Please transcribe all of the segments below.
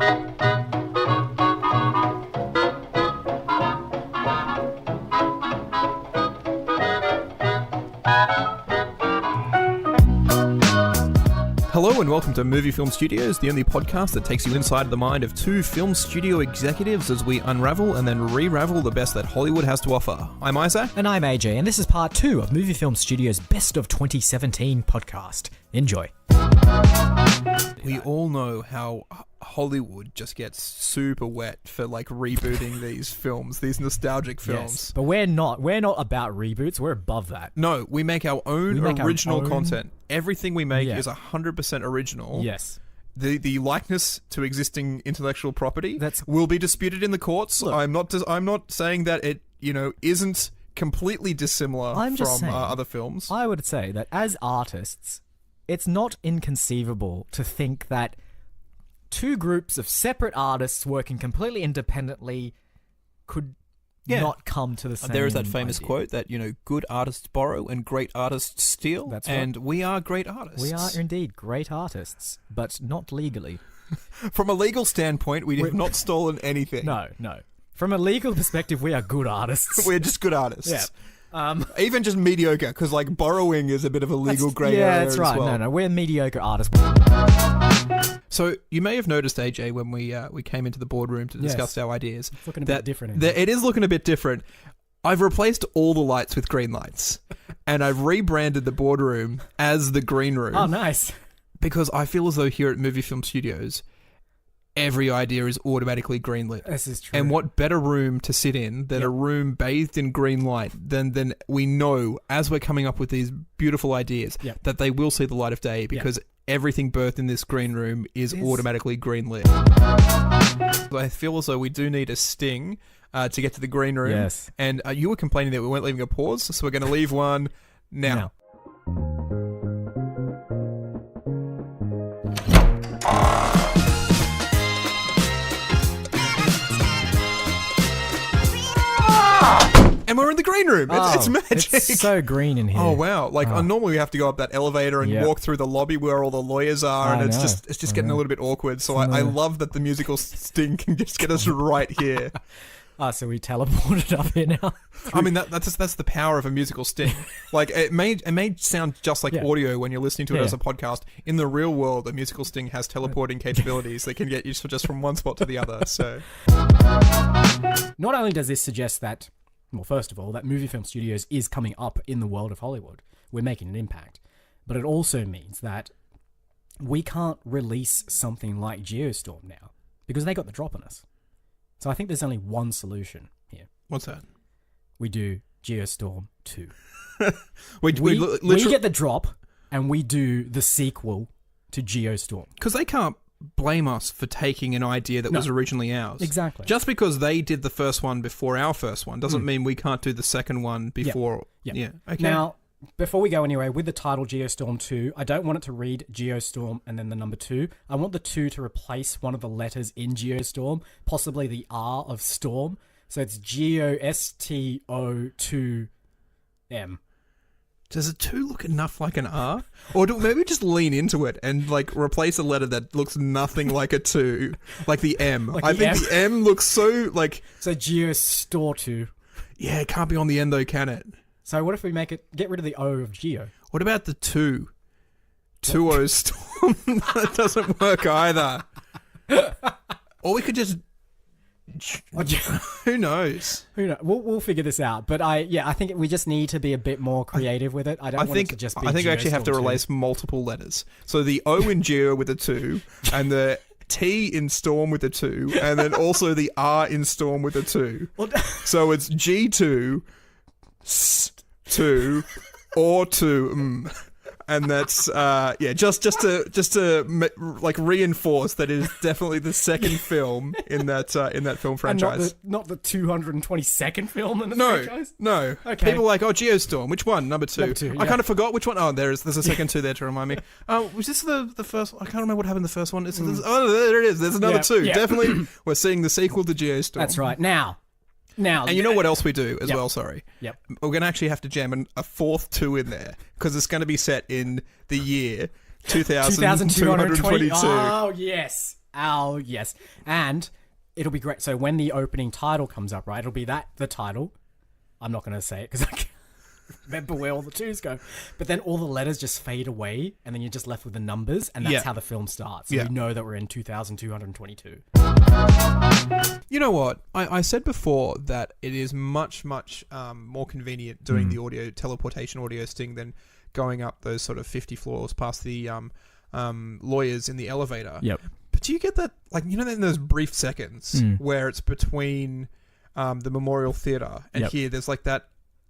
Hello and welcome to Movie Film Studios, the only podcast that takes you inside the mind of two film studio executives as we unravel and then re-ravel the best that Hollywood has to offer. I'm Isaac. And I'm AJ, and this is part 2 of Movie Film Studios' Best of 2017 podcast. Enjoy. We all know how Hollywood just gets super wet for like rebooting these films, these nostalgic films. Yes, but we're not about reboots, we're above that. No, we make our own original content. Everything we make is 100% original. Yes. The likeness to existing intellectual property That's will be disputed in the courts. Look, I'm not saying that it, isn't completely dissimilar from other films. I would say that as artists, it's not inconceivable to think that two groups of separate artists working completely independently could not come to the same There is that famous idea. quote that, good artists borrow and great artists steal. That's right. And we are great artists. We are indeed great artists, but not legally. From a legal standpoint, we have not stolen anything. No. From a legal perspective, we are good artists. We're just good artists. Yeah. Even just mediocre, because borrowing is a bit of a legal grey area. Yeah, that's right. As well. No, we're mediocre artists. So you may have noticed, AJ, when we came into the boardroom to discuss our ideas, it's looking a bit different. It is looking a bit different. I've replaced all the lights with green lights, and I've rebranded the boardroom as the green room. Oh, nice. Because I feel as though here at Movie Film Studios, every idea is automatically greenlit. This is true. And what better room to sit in than a room bathed in green light than we know, as we're coming up with these beautiful ideas, that they will see the light of day because everything birthed in this green room is automatically greenlit. I feel as though we do need a sting to get to the green room. Yes. And you were complaining that we weren't leaving a pause, so we're going to leave one now. And we're in the green room. It's magic. It's so green in here. Oh wow! Normally we have to go up that elevator and walk through the lobby where all the lawyers are, and it's just getting a little bit awkward. So I love that the musical sting can just get us right here. So we teleported up here now. I mean that's the power of a musical sting. It may sound just like audio when you're listening to it as a podcast. In the real world, a musical sting has teleporting capabilities that can get you just from one spot to the other. So not only does this suggest that, well, first of all, that Movie Film Studios is coming up in the world of Hollywood. We're making an impact. But it also means that we can't release something like Geostorm now because they got the drop on us. So I think there's only one solution here. What's that? We do Geostorm 2. we get the drop and we do the sequel to Geostorm. Because they can't blame us for taking an idea that was originally ours. Exactly. Just because they did the first one before our first one doesn't mean we can't do the second one before. Yeah. Okay. Now, before we go anywhere, with the title Geostorm 2, I don't want it to read Geostorm and then the number 2. I want the 2 to replace one of the letters in Geostorm, possibly the R of storm. So it's Geosto2M. Does a 2 look enough like an R? Or maybe just lean into it and replace a letter that looks nothing like a 2, like the M. I think the M looks so So Geostor2. Yeah, it can't be on the end though, can it? So what if we get rid of the O of Geo? What about the 2? 2O storm? That doesn't work either. Or we could just... Who knows? We'll figure this out. But I think we just need to be a bit more creative with it. I want it to just be I think we actually have to replace multiple letters. So the O in Geo with a 2, and the T in Storm with a 2, and then also the R in Storm with a 2. So it's G2, S2, or 2. And that's just to reinforce that it is definitely the second film in that film franchise. And not the 222nd film in the franchise? No. Okay. People are like, Geostorm, which one? Number 2. Number 2, I kind of forgot which one. Oh, there's a second 2 there to remind me. Was this the first? I can't remember what happened in the first one. Oh, there it is. There's another 2. Yeah. Definitely, we're seeing the sequel to Geostorm. That's right. Now, and you know what else we do as Yep. well, sorry? Yep. We're going to actually have to jam a fourth 2 in there because it's going to be set in the year 2222. Oh, yes. Oh, yes. And it'll be great. So when the opening title comes up, right, it'll be the title. I'm not going to say it because I can't remember where all the twos go. But then all the letters just fade away, and then you're just left with the numbers, and that's how the film starts. So we know that we're in 2222. You know what? I said before that it is much, much more convenient doing the audio teleportation audio sting than going up those sort of 50 floors past the lawyers in the elevator. Yep. But do you get that, like, you know, in those brief seconds where it's between the Memorial Theatre and here there's like that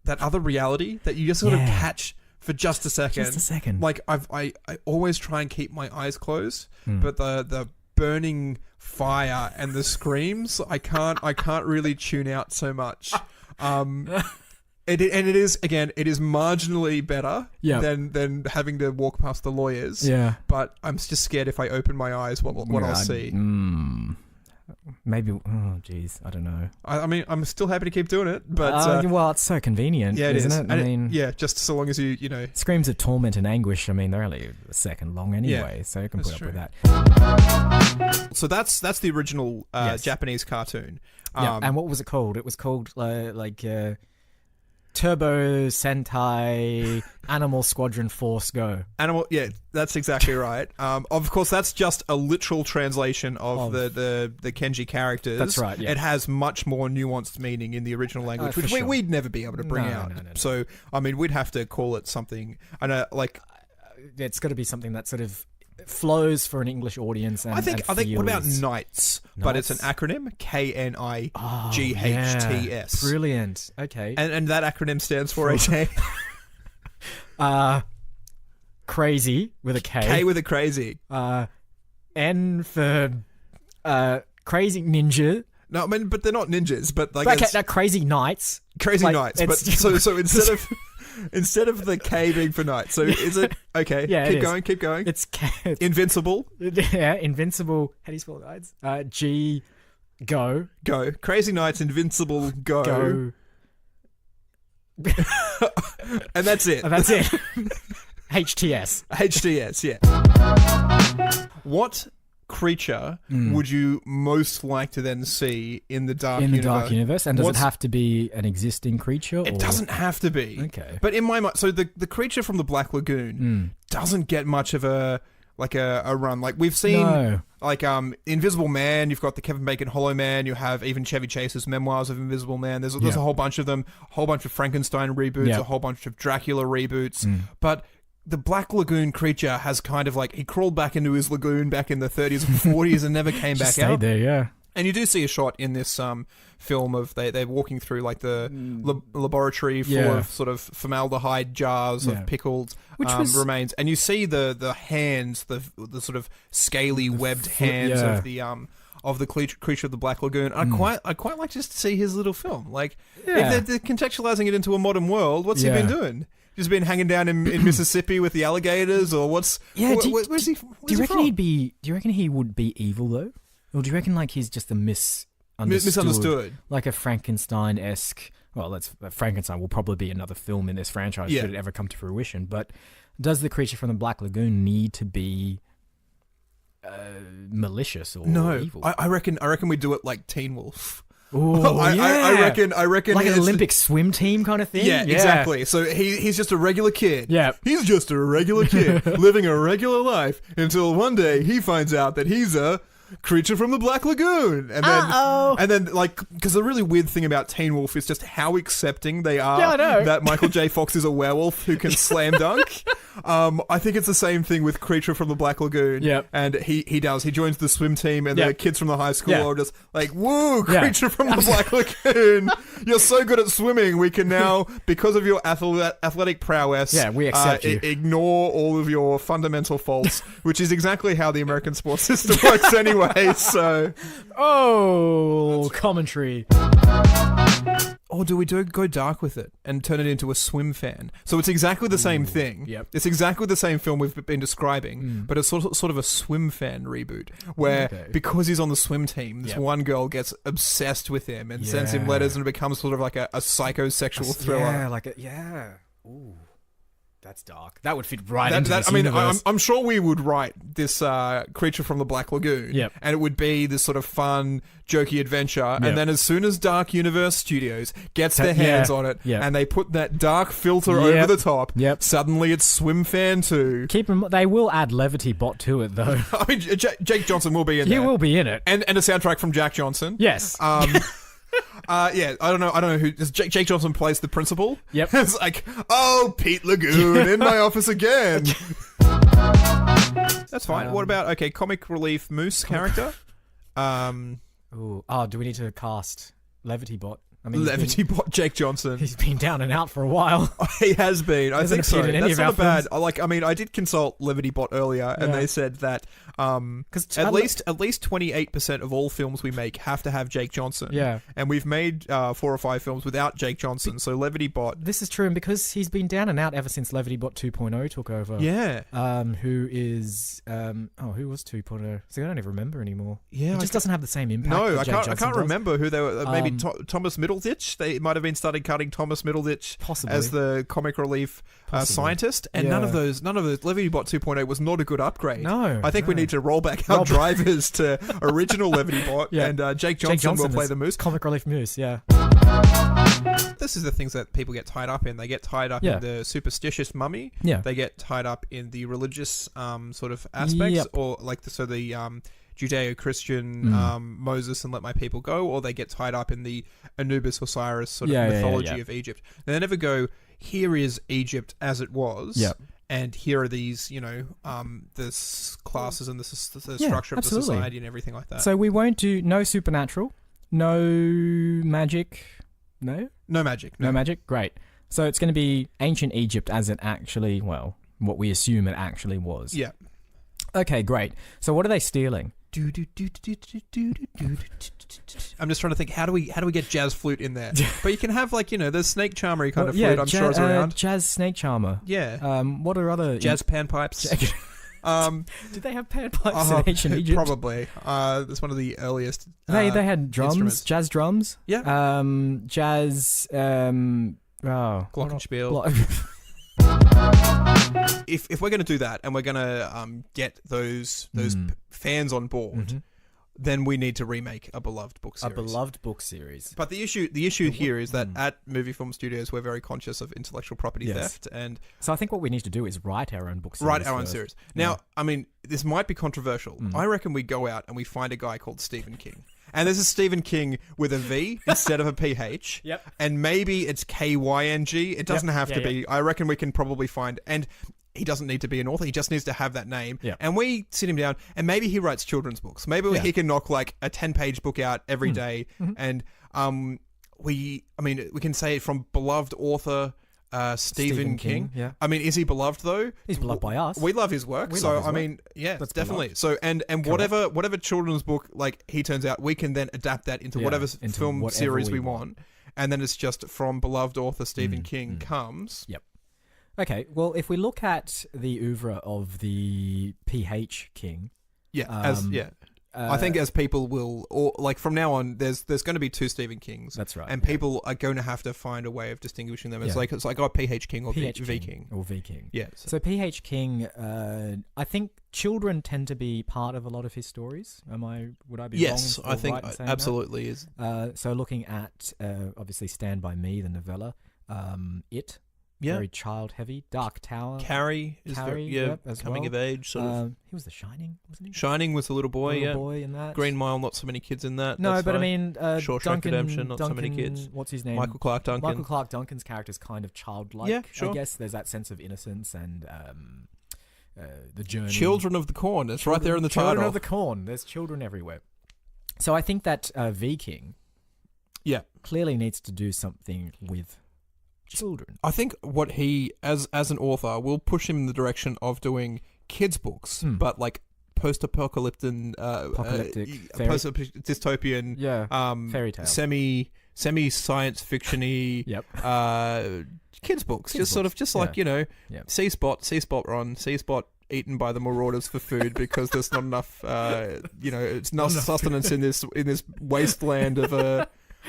other reality that you just sort of catch for just a second. Just a second. Like I always try and keep my eyes closed, but the burning fire and the screams, I can't really tune out so much. It is marginally better than having to walk past the lawyers. Yeah. But I'm just scared if I open my eyes what I'll see. Maybe. Oh, geez, I don't know. I mean, I'm still happy to keep doing it, but well, it's so convenient, isn't it? I mean, just so long as you know. Screams of torment and anguish. I mean, they're only a second long anyway, so you can put up with that. So that's the original Japanese cartoon. And what was it called? It was called Turbo Sentai Animal Squadron Force Go. That's exactly right. Of course, that's just a literal translation of the Kenji characters. That's right, yeah. It has much more nuanced meaning in the original language, which we'd never be able to bring out. No. So, I mean, we'd have to call it something. I know, like... it's got to be something that sort of flows for an English audience. And, I think. What about Knights? But it's an acronym: KNIGHTS. Brilliant. Okay. And that acronym stands for AJ. Crazy with a K. K with a crazy. N for crazy ninja. No, I mean, but they're not ninjas. But like crazy knights. Crazy knights. But so instead of the K being for night, so is it okay? Yeah, keep going. It's K. Invincible. Yeah, invincible. How do you spell guys? G. Go. Crazy Knights. Invincible. Go. And that's it. HTS. Yeah. What creature would you most like to then see in the dark universe? And does it have to be an existing creature? It doesn't have to be. Okay. But in my mind, so the creature from the Black Lagoon doesn't get much of a run. Like we've seen Invisible Man, you've got the Kevin Bacon Hollow Man, you have even Chevy Chase's Memoirs of Invisible Man. There's a whole bunch of them, a whole bunch of Frankenstein reboots, a whole bunch of Dracula reboots. But the Black Lagoon creature has kind of like, he crawled back into his lagoon back in the 30s and 40s and never came back out. Stayed there, yeah. And you do see a shot in this film of they're walking through like the laboratory full of sort of formaldehyde jars of pickled remains, and you see the hands, the sort of scaly webbed hands of the creature of the Black Lagoon. I quite like just to see his little film. Like if they're contextualizing it into a modern world, what's he been doing? Just been hanging down in Mississippi with the alligators, or what's? Yeah, where's he? Do you reckon Do you reckon he would be evil though, or do you reckon like he's just a misunderstood, like a Frankenstein-esque? Well, Frankenstein will probably be another film in this franchise should it ever come to fruition. But does the creature from the Black Lagoon need to be malicious or evil? I reckon we do it like Teen Wolf. Oh, I reckon like an Olympic swim team kind of thing. Yeah, exactly. So he's just a regular kid. Yeah, he's just a regular kid living a regular life until one day he finds out that he's a creature from the Black Lagoon, and then like, because the really weird thing about Teen Wolf is just how accepting they are that Michael J. Fox is a werewolf who can slam dunk. I think it's the same thing with Creature from the Black Lagoon. Yep. And he joins the swim team, and the kids from the high school are just like, woo, Creature from the Black Lagoon, you're so good at swimming, we can now, because of your athletic prowess, we accept you. Ignore all of your fundamental faults, which is exactly how the American sports system works anyway. So, commentary. Or do we go dark with it and turn it into a swim fan? So it's exactly the same thing. Yep. It's exactly the same film we've been describing, but it's sort of a swim fan reboot where because he's on the swim team, this one girl gets obsessed with him and sends him letters, and it becomes sort of like a psychosexual thriller. Ooh. that's dark. That would fit right into this I mean, universe. I'm sure we would write this Creature from the Black Lagoon, Yep. and it would be this sort of fun, jokey adventure. Yep. And then as soon as Dark Universe Studios gets their hands on it, Yep. and they put that dark filter Yep. over the top, Yep. suddenly it's Swim Fan 2. They will add Levity Bot to it, though. I mean, Jake Johnson will be in He there. will be in it. And a soundtrack from Jack Johnson. Yes. Yeah, I don't know who. Jake Johnson plays the principal. Yep. It's like, oh, Pete Lagoon in my office again. That's fine. What about comic relief Moose character? Ooh. Oh, do we need to cast Levity Bot? I mean, Levity Bot Jake Johnson. He's been down and out for a while. He has been. I think so. appeared in any That's of our not bad. films. I did consult Levity Bot earlier, and Yeah. they said that at least 28% of all films we make have to have Jake Johnson. Yeah. And we've made 4 or 5 films without Jake Johnson. So Levity Bot. This is true, and because he's been down and out ever since Levity Bot 2.0 took over. Yeah. Who is who was 2.0? See, I don't even remember anymore. Yeah. He just doesn't have the same impact. No, that I Jake can't. I Johnson can't does. remember who they were. Maybe Thomas Middleditch. They might have been starting cutting Thomas Middleditch Possibly. as the comic relief Possibly. scientist, and none of those. Levity Bot 2.0 was not a good upgrade. No, I think we need to roll back our drivers to original Levity Bot, Yeah. and Jake Johnson will play is the Moose. Comic relief Moose. Yeah. This is the things that people get tied up in. They get tied up in the superstitious mummy. Yeah. They get tied up in the religious sort of aspects, Yep. or like the Judeo-Christian Moses and Let My People Go, or they get tied up in the Anubis Osiris sort of mythology of Egypt. They never go, here is Egypt as it was, Yep. and here are these, the classes and the structure of the society and everything like that. So we won't do no supernatural, no magic, no magic. no magic. Great. So it's going to be ancient Egypt as it actually, what we assume it actually was. Yeah. Okay, great. So what are they stealing? I'm just trying to think, how do we get jazz flute in there? But you can have there's snake charmery kind of flute. I'm sure is around. Jazz snake charmer. Yeah. What are other Jazz panpipes. Did they have panpipes in ancient Egypt? Probably. That's one of the earliest. They had drums, instruments. jazz drums. Yeah. Jazz. Glockenspiel. If we're going to do that and we're going to get those fans on board, then we need to remake a beloved book series. A beloved book series. But the issue here is that at Movie Film Studios we're very conscious of intellectual property theft, and so I think what we need to do is write our own book series. Write our own series. Now, I mean, this might be controversial. I reckon we go out and we find a guy called Stephen King. And this is Stephen King with a V instead of a PH. Yep. And maybe it's KYNG. It doesn't have to be. I reckon we can probably find... And he doesn't need to be an author. He just needs to have that name. Yep. And we sit him down, and maybe he writes children's books. Maybe he can knock like a 10-page book out every day. And we can say it from beloved author... Stephen King. Yeah. I mean, is he beloved though? He's beloved by us. We love his work. That's definitely. beloved. So and whatever children's book like he turns out, we can then adapt that into whatever film series we want. And then it's just from beloved author Stephen King comes. Yep. Okay. Well, if we look at the oeuvre of the PH King, I think as people will, or like from now on, there's going to be 2 Stephen Kings. That's right. And people are going to have to find a way of distinguishing them. It's like PH King or PH V King. or V King. Yeah. So PH King, I think children tend to be part of a lot of his stories. Would I be wrong? Yes, I think right in saying absolutely is. So looking at obviously Stand By Me, the novella, It. Yeah. Very child heavy. Dark Tower. Carrie is as coming well. of age sort of. He was The Shining, wasn't he? Shining was the little boy, Little boy in that. Green Mile, not so many kids in that. No, That's but fine. I mean, Shawshank Redemption, not so many kids. What's his name? Michael Clark Duncan. Michael Clark Duncan's character is kind of childlike. Yeah, sure. I guess there's that sense of innocence and the journey. Children of the Corn. It's right there in the Children title. of the Corn. There's children everywhere. So I think that V King, clearly needs to do something with children. I think what he, as an author, will push him in the direction of doing kids' books, but like post-apocalyptic, dystopian, fairy tale, semi-science fiction-y, kids' books. C-Spot Ron, C-Spot eaten by the marauders for food because there's not enough, it's not sustenance in this wasteland of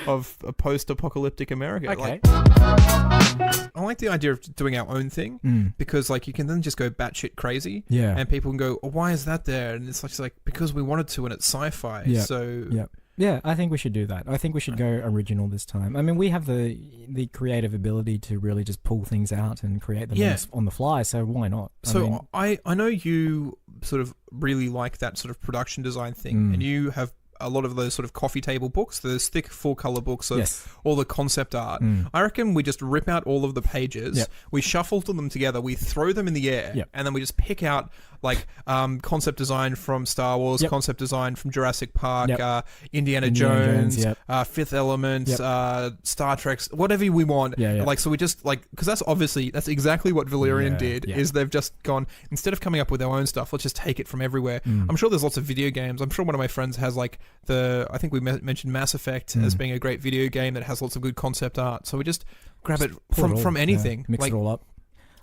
of a post-apocalyptic America. Okay. I like the idea of doing our own thing because, like, you can then just go batshit crazy. Yeah. And people can go, oh, why is that there? And it's like because we wanted to, and it's sci-fi. Yeah. So Yeah, I think we should do that. I think we should go original this time. I mean, we have the creative ability to really just pull things out and create them on the fly, so why not? So I know you sort of really like that sort of production design thing, and you have a lot of those sort of coffee table books, those thick full-color books of all the concept art. I reckon we just rip out all of the pages, we shuffle them together, we throw them in the air, and then we just pick out like concept design from Star Wars, concept design from Jurassic Park, Indiana Jones, Fifth Element, Star Trek, whatever we want. Like, so we just like, because that's exactly what Valerian did. Is they've just gone, instead of coming up with their own stuff, let's just take it from everywhere. I'm sure there's lots of video games. I'm sure one of my friends has like I think we mentioned Mass Effect as being a great video game that has lots of good concept art. So we just grab it from anything, mix it all up.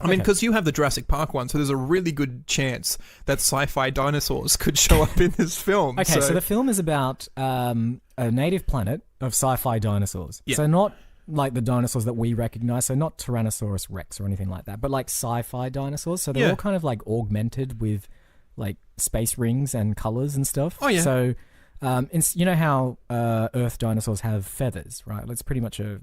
I mean, because you have the Jurassic Park one, so there's a really good chance that sci-fi dinosaurs could show up in this film. Okay, so the film is about a native planet of sci-fi dinosaurs. So not like the dinosaurs that we recognize, so not Tyrannosaurus Rex or anything like that, but like sci-fi dinosaurs. So they're all kind of like augmented with like space rings and colors and stuff. Oh, yeah. So you know how Earth dinosaurs have feathers, right? That's pretty much a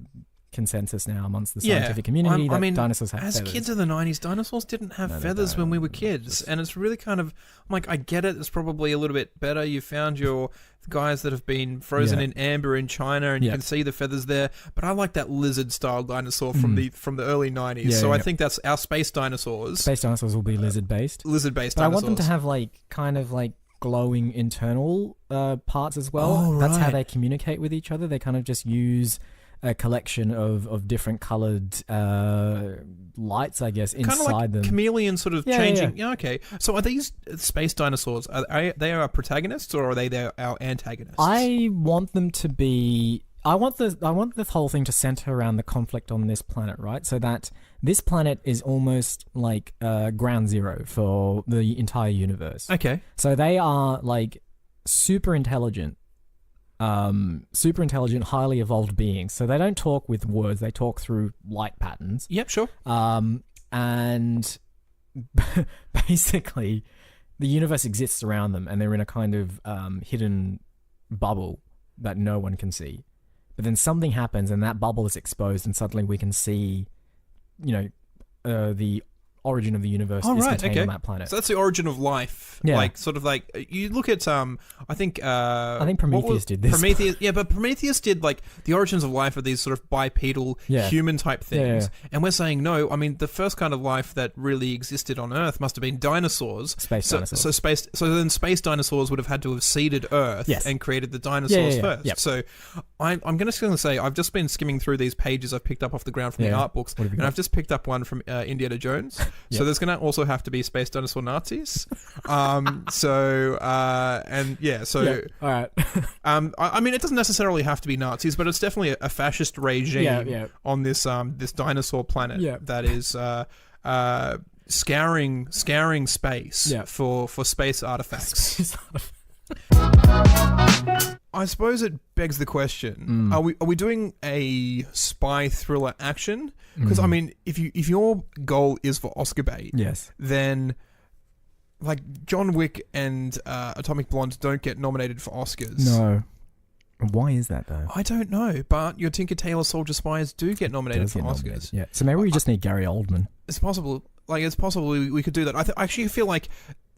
consensus now amongst the scientific community that dinosaurs have feathers. As kids of the 90s, dinosaurs didn't have feathers when we were kids. And it's really kind of, I'm like, I get it. It's probably a little bit better. You found your guys that have been frozen in amber in China and you can see the feathers there. But I like that lizard-style dinosaur from the early 90s. So I think that's our space dinosaurs. Space dinosaurs will be lizard-based. Lizard-based but dinosaurs. I want them to have like kind of like glowing internal parts as well. Oh, right. That's how they communicate with each other. They kind of just use a collection of different coloured lights, I guess, inside kind of like them. Chameleon sort of changing. Yeah, okay. So are these space dinosaurs, are they our protagonists or are they our antagonists? I want them to be... I want the whole thing to centre around the conflict on this planet, right? So that this planet is almost like ground zero for the entire universe. Okay. So they are like super intelligent, highly evolved beings. So they don't talk with words; they talk through light patterns. Yep, sure. And basically, the universe exists around them, and they're in a kind of hidden bubble that no one can see. But then something happens, and that bubble is exposed, and suddenly we can see, the origin of the universe is contained on that planet. So that's the origin of life. Yeah. Like, sort of like, you look at, I think Prometheus did this. But Prometheus did, like, the origins of life are these sort of bipedal, human-type things. Yeah. And we're saying, no, I mean, the first kind of life that really existed on Earth must have been dinosaurs. Dinosaurs. So then space dinosaurs would have had to have seeded Earth and created the dinosaurs first. Yep. So I'm going to say, I've just been skimming through these pages I've picked up off the ground from the art books, and I've just picked up one from Indiana Jones. So there's going to also have to be space dinosaur Nazis. All right. I mean, it doesn't necessarily have to be Nazis, but it's definitely a fascist regime on this this dinosaur planet that is scouring space for space artifacts. I suppose it begs the question: Are we doing a spy thriller action? Because I mean, if your goal is for Oscar bait, then like John Wick and Atomic Blonde don't get nominated for Oscars. No. Why is that though? I don't know, but your Tinker Tailor Soldier Spies do get nominated for Oscars. Yeah. So maybe we just need Gary Oldman. It's possible. Like, it's possible we could do that. I actually feel like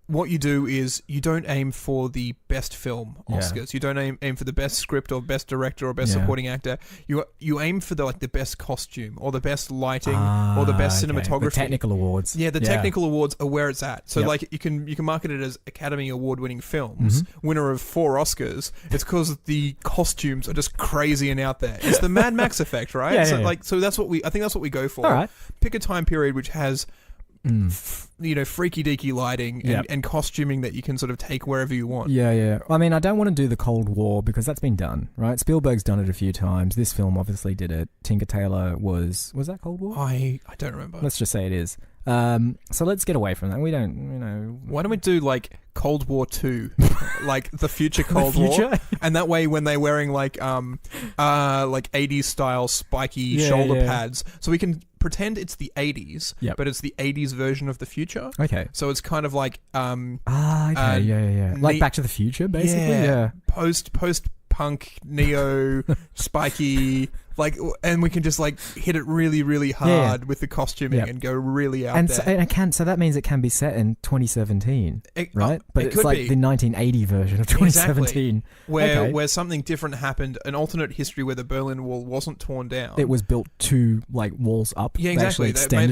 what you do is you don't aim for the best film Oscars. You don't aim for the best script or best director or best supporting actor. You aim for the best costume or the best lighting or the best cinematography. The technical awards. Yeah, the technical awards are where it's at. So like you can market it as Academy Award winning films, winner of 4 Oscars. It's because the costumes are just crazy and out there. It's the Mad Max effect, right? So that's what I think that's what we go for. All right. Pick a time period which has freaky deaky lighting and costuming that you can sort of take wherever you want. Yeah. I mean, I don't want to do the Cold War because that's been done, right? Spielberg's done it a few times. This film obviously did it. Tinker Tailor was that Cold War? I don't remember. Let's just say it is. So let's get away from that. We don't, Why don't we do like Cold War 2, like the future Cold future? War, and that way when they're wearing like 80s style spiky shoulder pads, so we can pretend it's the 80s, but it's the 80s version of the future. Okay. So it's kind of like like Back to the Future, basically. Yeah. Post punk neo spiky, like, and we can just like hit it really, really hard with the costuming and go really out there. So that means it can be set in 2017, right? But it it's like the 1980 version of 2017, where something different happened, an alternate history where the Berlin Wall wasn't torn down. It was built 2 like walls up. Yeah, exactly. They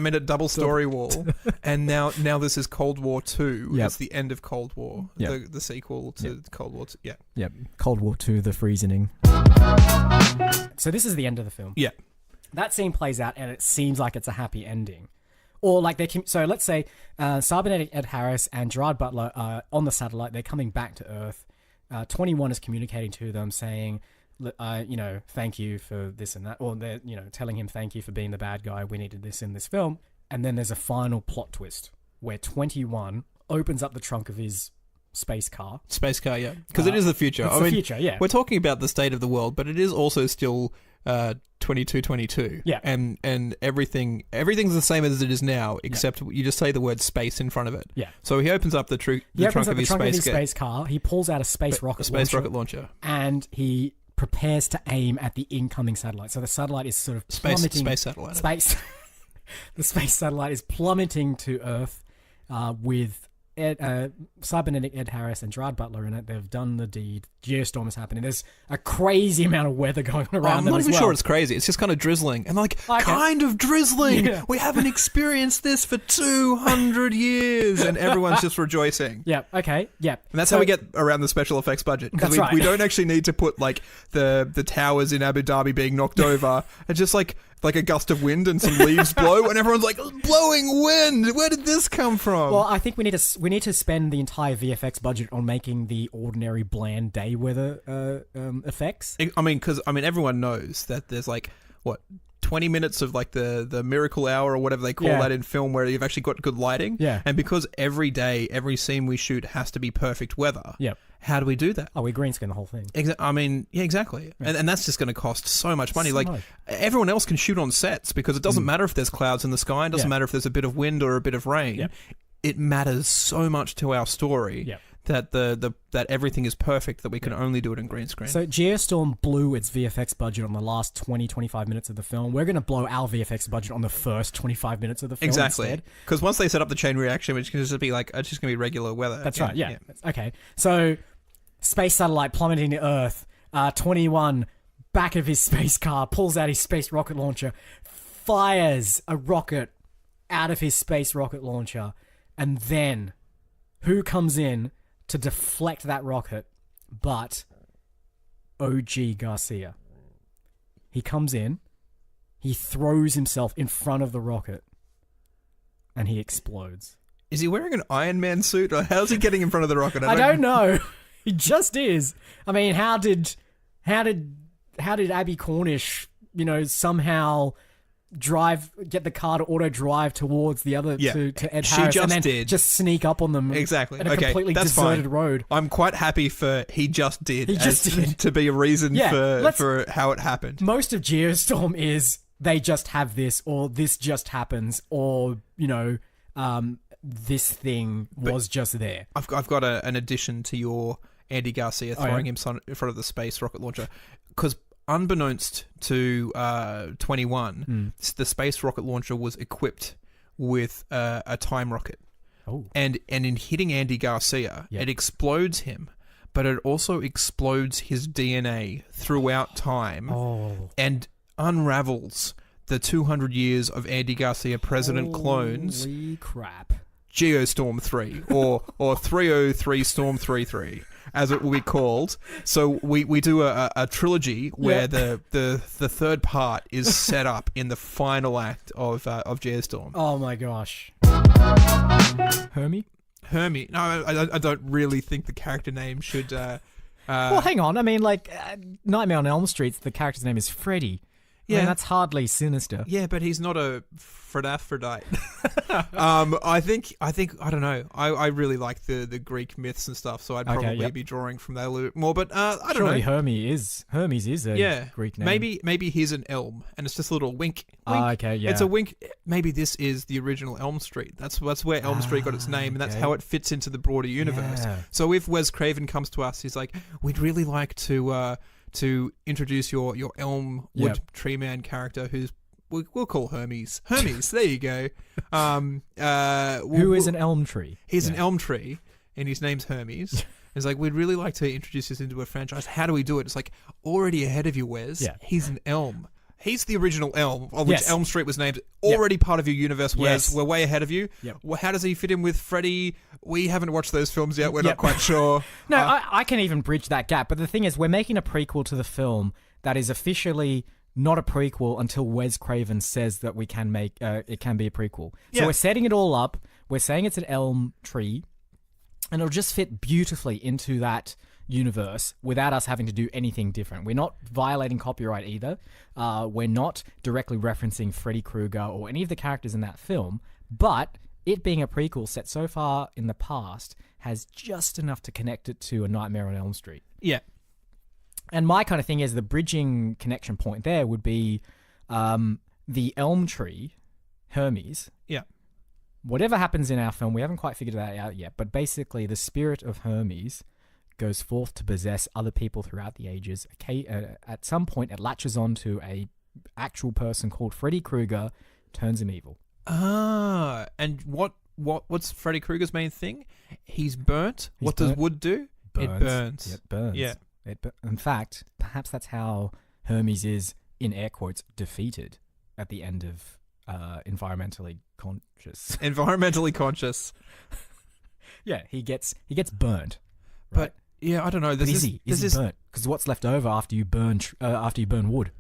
made a double story wall, and now this is Cold War 2. Yep. It's the end of Cold War, the sequel to Cold War 2. Yeah. Cold War 2, the freezing. So this is the end of the film. Yeah. That scene plays out and it seems like it's a happy ending. Or like so let's say Cybernetic Ed Harris and Gerard Butler are on the satellite. They're coming back to Earth. 21 is communicating to them saying, thank you for this and that. Or they're, telling him thank you for being the bad guy. We needed this in this film. And then there's a final plot twist where 21 opens up the trunk of his space car, yeah, because it is the future. It's the future, yeah. We're talking about the state of the world, but it is also still 2222. Yeah, and everything's the same as it is now, except you just say the word space in front of it. Yeah. So he opens up the trunk of his space car. He pulls out a space rocket launcher, and he prepares to aim at the incoming satellite. So the satellite is sort of plummeting. The space satellite is plummeting to Earth with Cybernetic Ed Harris and Gerard Butler in it. They've done the deed. Geostorm is happening. There's a crazy amount of weather going around them as well. I'm not even sure it's crazy. It's just kind of drizzling. And kind of drizzling. Yeah. We haven't experienced this for 200 years. And everyone's just rejoicing. Yeah, okay, yeah. And that's how we get around the special effects budget. That's right. We don't actually need to put like the towers in Abu Dhabi being knocked over. It's just like a gust of wind and some leaves blow, and everyone's like, blowing wind. Where did this come from? Well, I think we need to spend the entire VFX budget on making the ordinary bland day weather effects. I mean, because everyone knows that there's 20 minutes of like the miracle hour or whatever they call that in film, where you've actually got good lighting. Yeah. And because every day, every scene we shoot has to be perfect weather. Yeah. How do we do that? Oh, we green screen the whole thing. Exactly. Yeah. And that's just going to cost so much money. Everyone else can shoot on sets because it doesn't matter if there's clouds in the sky. It doesn't matter if there's a bit of wind or a bit of rain. Yeah. It matters so much to our story that that everything is perfect, that we can only do it in green screen. So Geostorm blew its VFX budget on the last 20-25 minutes of the film. We're going to blow our VFX budget on the first 25 minutes of the film. Exactly. Because once they set up the chain reaction, it's just be like, it's just going to be regular weather. That's right. Yeah. Okay. So space satellite plummeting to Earth. 21, back of his space car, pulls out his space rocket launcher, fires a rocket out of his space rocket launcher, and then who comes in to deflect that rocket but OG Garcia? He comes in, he throws himself in front of the rocket, and he explodes. Is he wearing an Iron Man suit, or how's he getting in front of the rocket? I don't know. He just is. I mean, how did Abby Cornish, somehow get the car to auto drive towards the other to Ed Harris, and then just sneak up on them exactly in a completely deserted road? I'm quite happy for he just did to be a reason for how it happened. Most of Geostorm is they just have this, or this just happens, or this thing was just there. I've got an addition to your Andy Garcia throwing him in front of the space rocket launcher, because unbeknownst to 21, the space rocket launcher was equipped with a time rocket. Oh. And in hitting Andy Garcia, it explodes him, but it also explodes his DNA throughout time and unravels the 200 years of Andy Garcia president clones. Holy crap. Geostorm 3 or 303 Storm 33, as it will be called. So we do a trilogy where the third part is set up in the final act of Geostorm. Oh my gosh. Hermie? No, I don't really think the character name should... well, hang on. I mean, Nightmare on Elm Street, the character's name is Freddy. I mean, that's hardly sinister. Yeah, but he's not a Hermaphrodite. I think I don't know. I really like the Greek myths and stuff, so I'd probably be drawing from that a little bit more. But I don't know. Surely Hermes is a Greek name. Maybe he's an elm, and it's just a little wink. Okay, yeah. It's a wink. Maybe this is the original Elm Street. That's where Elm Street got its name, and that's how it fits into the broader universe. Yeah. So if Wes Craven comes to us, he's like, "We'd really like to introduce your elm wood tree man character, who's we'll call Hermes. Hermes, there you go. Who is an elm tree? He's an elm tree, and his name's Hermes." It's like, we'd really like to introduce this into a franchise. How do we do it? It's like, already ahead of you, Wes. Yeah. He's an elm. He's the original elm, of which Elm Street was named. Already part of your universe, Wes. We're way ahead of you. Yep. Well, how does he fit in with Freddy? We haven't watched those films yet. We're not quite sure. No, I can even bridge that gap. But the thing is, we're making a prequel to the film that is officially not a prequel until Wes Craven says that we can make it can be a prequel. So we're setting it all up. We're saying it's an elm tree. And it'll just fit beautifully into that universe without us having to do anything different. We're not violating copyright either. We're not directly referencing Freddy Krueger or any of the characters in that film. But it being a prequel set so far in the past has just enough to connect it to A Nightmare on Elm Street. Yeah. And my kind of thing is the bridging connection point there would be the elm tree, Hermes. Yeah. Whatever happens in our film, we haven't quite figured that out yet, but basically the spirit of Hermes goes forth to possess other people throughout the ages. At some point, it latches on to a actual person called Freddy Krueger, turns him evil. And what's Freddy Krueger's main thing? He's burnt. What does wood do? It burns. It burns. Yeah. In fact, perhaps that's how Hermes is, in air quotes, defeated at the end of Environmentally Conscious. Environmentally conscious. Yeah, he gets burnt. But Right? yeah, I don't know. Is he burnt? Because what's left over after you burn wood?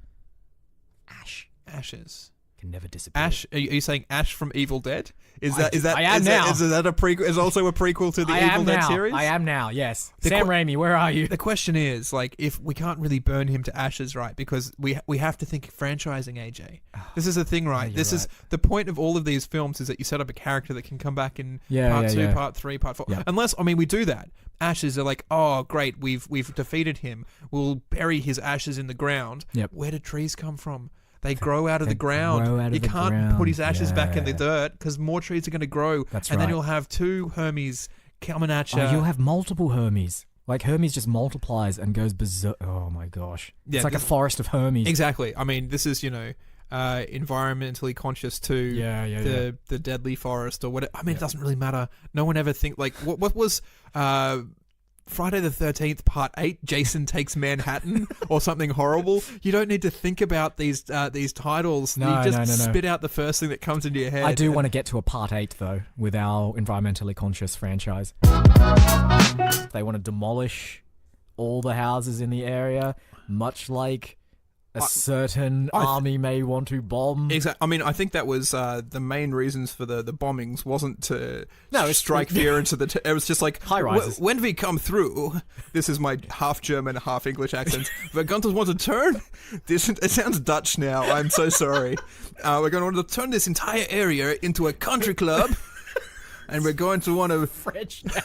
Ash. Ashes. Can never disappear. Ash. Are you saying Ash from Evil Dead? Is that I am now. Is that a prequel? Is also a prequel to the Evil Dead series? I am now. Yes. Sam Raimi, where are you? The question is, like, if we can't really burn him to ashes, right? Because we have to think franchising, AJ. This is the thing, right? This is the point of all of these films, is that you set up a character that can come back in part 2, part 3, part 4. Yeah. Unless, I mean, we do that. Ashes are like, oh great, we've defeated him. We'll bury his ashes in the ground. Yep. Where do trees come from? They grow out of the ground. You can't put his ashes back in the dirt because more trees are going to grow. That's and then you'll have two Hermes coming at you. You'll have multiple Hermes. Like Hermes just multiplies and goes berserk. Oh my gosh. It's like a forest of Hermes. Exactly. I mean, this is, environmentally conscious to the deadly forest or whatever. I mean, it doesn't really matter. No one ever think like what was Friday the 13th Part 8, Jason Takes Manhattan or something horrible. You don't need to think about these titles. No, you just spit out the first thing that comes into your head. I do want to get to a Part 8 though with our environmentally conscious franchise. They want to demolish all the houses in the area, much like a certain army may want to bomb. Exactly. I mean, I think that was the main reasons for the bombings wasn't to strike fear into the... it was just like, high rises. When we come through, this is my half German, half English accent. We're going to want to turn... it sounds Dutch now. I'm so sorry. We're going to want to turn this entire area into a country club. And we're going to want to... French now.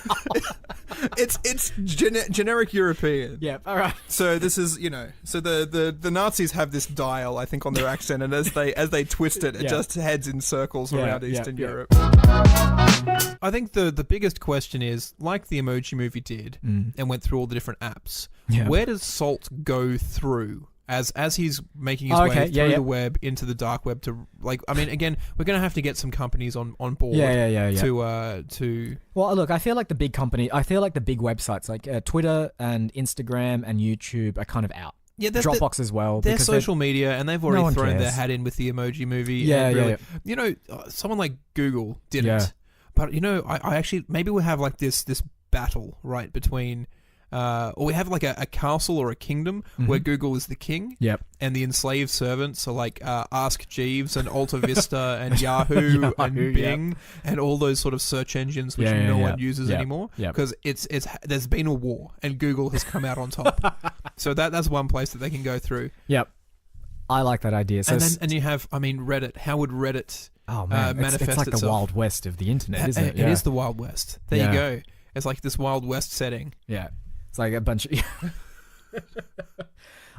It's generic European. Yeah, all right. So this is, so the Nazis have this dial, I think, on their accent, and as they twist it, it just heads in circles around Eastern Europe. I think the biggest question is, like the Emoji Movie did, and went through all the different apps, where does Salt go through? As he's making his way through the web into the dark web to, like, I mean, again, we're going to have to get some companies on board to... Well, look, I feel like the big websites like Twitter and Instagram and YouTube are kind of out. Yeah, Dropbox as well. They're social media, and they've already thrown their hat in with the Emoji Movie. Someone like Google didn't. But, I actually... Maybe we'll have, like, this battle, right, between... or we have like a castle or a kingdom where Google is the king, and the enslaved servants are like Ask Jeeves and Alta Vista and Yahoo and Bing and all those sort of search engines which no one uses anymore because it's there's been a war and Google has come out on top. So that's one place that they can go through. Yep. I like that idea. So and you have, Reddit. How would Reddit manifest it's like itself? the Wild West of the internet, isn't it? It is the Wild West. There you go. It's like this Wild West setting. Yeah. It's like a bunch of...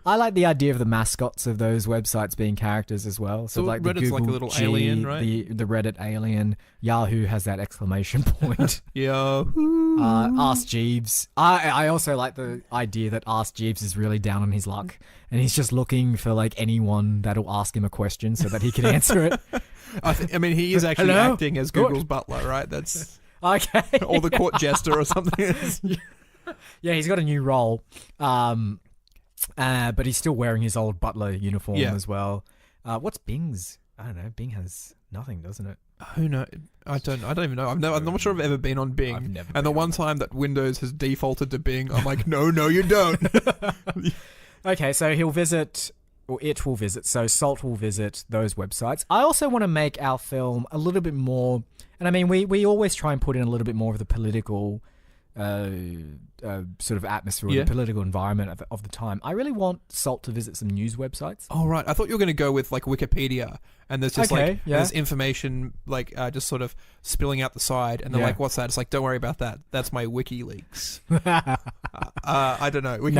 I like the idea of the mascots of those websites being characters as well. So like Reddit's the Google like a little G, alien, right? The Reddit alien. Yahoo has that exclamation point. Yahoo. Ask Jeeves. I also like the idea that Ask Jeeves is really down on his luck, and he's just looking for like anyone that'll ask him a question so that he can answer it. He is actually acting as Google's butler, right? That's okay. Or the court jester or something. Yeah, he's got a new role. But he's still wearing his old butler uniform as well. What's Bing's? I don't know. Bing has nothing, doesn't it? Who knows? I don't even know. I'm not sure I've ever been on Bing. I've never and the one time that Windows has defaulted to Bing, I'm like, no, you don't. Okay, so he'll visit, or it will visit. So Salt will visit those websites. I also want to make our film a little bit more, and we always try and put in a little bit more of the political sort of atmosphere, or the political environment of the time. I really want Salt to visit some news websites. Oh, right. I thought you were going to go with like Wikipedia, and there's just there's information like just sort of spilling out the side, and they're like, "What's that?" It's like, "Don't worry about that. That's my WikiLeaks." I don't know. We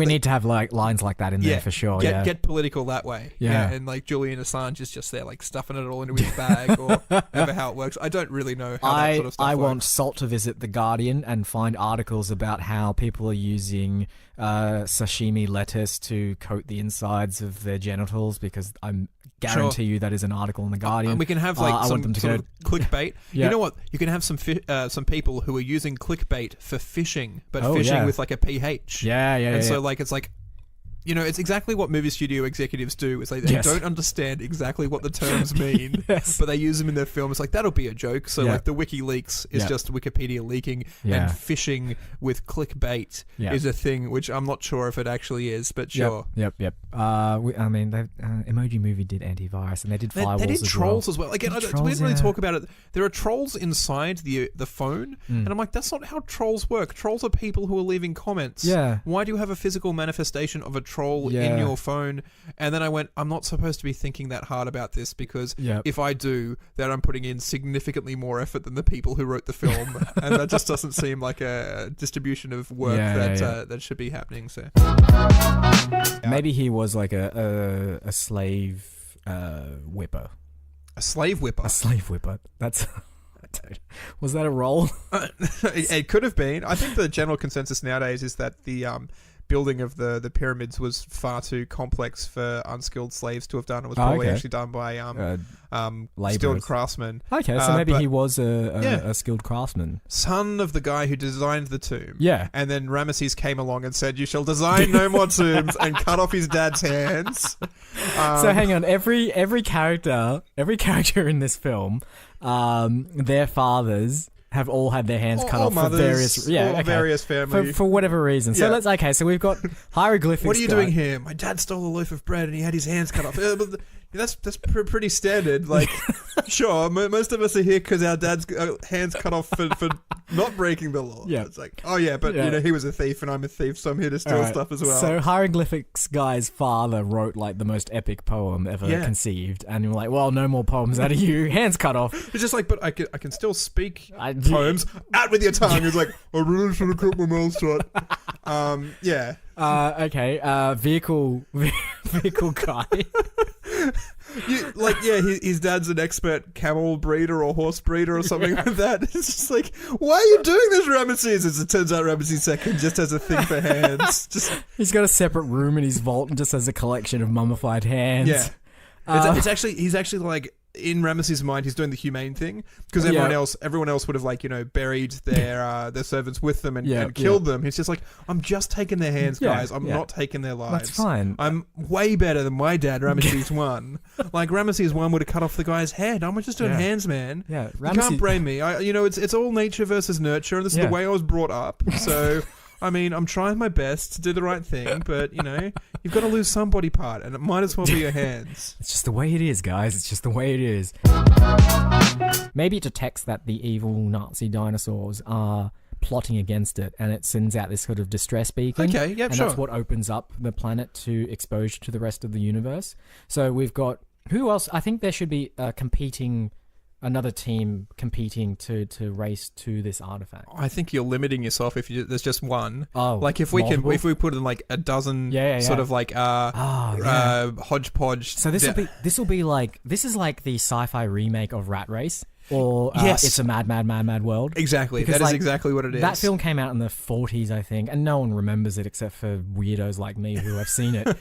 need to have like lines like that in there for sure. Get political that way. Yeah, and like Julian Assange is just there, like stuffing it all into his bag, or whatever how it works. I don't really know how that sort of stuff works. Want Salt to visit The Guardian and find articles about how people are using sashimi lettuce to coat the insides of their genitals, because I'm guarantee you that is an article in The Guardian. And we can have like some sort of clickbait. You know what? You can have some people who are using clickbait for fishing, but fishing with like a PH. So like it's like, it's exactly what movie studio executives do. It's like they don't understand exactly what the terms mean, but they use them in their film. It's like, that'll be a joke. So like the WikiLeaks is just Wikipedia leaking, and fishing with clickbait is a thing, which I'm not sure if it actually is, but sure. Yep. Emoji Movie did antivirus, and they did firewalls. They did trolls as well. Again, we didn't really talk about it. There are trolls inside the phone, and I'm like, that's not how trolls work. Trolls are people who are leaving comments. Yeah. Why do you have a physical manifestation of a troll in your phone? And then I went, I'm not supposed to be thinking that hard about this, because if I do, then I'm putting in significantly more effort than the people who wrote the film, and that just doesn't seem like a distribution of work that should be happening. So maybe he was like a slave whipper. A slave whipper. A slave whipper. That's. Was that a role? It could have been. I think the general consensus nowadays is that the building of the pyramids was far too complex for unskilled slaves to have done. It was probably actually done by skilled craftsmen. Okay, so maybe he was a skilled craftsman. Son of the guy who designed the tomb. Yeah. And then Ramesses came along and said, "You shall design no more tombs," and cut off his dad's hands. So hang on, every character in this film, their fathers have all had their hands cut off for various family for whatever reason. So so we've got hieroglyphics. What are you doing here? My dad stole a loaf of bread and he had his hands cut off. That's pretty standard. Like, sure, most of us are here because our dad's hands cut off for not breaking the law. Yeah, it's like, but he was a thief and I'm a thief, so I'm here to steal stuff as well. So hieroglyphics guy's father wrote like the most epic poem ever conceived, and you're like, well, no more poems out of you, hands cut off. It's just like, but I can still speak poems. Out with your tongue. It's like, I really should have kept my mouth shut. Vehicle guy. His dad's an expert camel breeder or horse breeder or something like that. It's just like, why are you doing this, Ramesses? As it turns out, Ramesses II just has a thing for hands. He's got a separate room in his vault and just has a collection of mummified hands. Yeah, he's actually like, in Ramesses' mind, he's doing the humane thing, because everyone else would have buried their servants with them and killed them. He's just like, I'm just taking their hands, guys. I'm not taking their lives. That's fine. I'm way better than my dad, Ramesses I. Like, Ramesses I would have cut off the guy's head. I'm just doing hands, man. Yeah, you can't blame me. It's all nature versus nurture, and this is the way I was brought up. So. I'm trying my best to do the right thing, but, you've got to lose some body part, and it might as well be your hands. It's just the way it is, guys. It's just the way it is. Maybe it detects that the evil Nazi dinosaurs are plotting against it, and it sends out this sort of distress beacon. Okay, yep, and sure. that's what opens up the planet to exposure to the rest of the universe. So we've got who else? I think there should be another team competing to race to this artifact. I think you're limiting yourself if there's just one. Oh, like if we put in like a dozen sort of like hodgepodge. So this will be like the sci-fi remake of Rat Race. Or It's a Mad World. Exactly. Because, that is exactly what it is. That film came out in the 40s, I think, and no one remembers it except for weirdos like me who have seen it.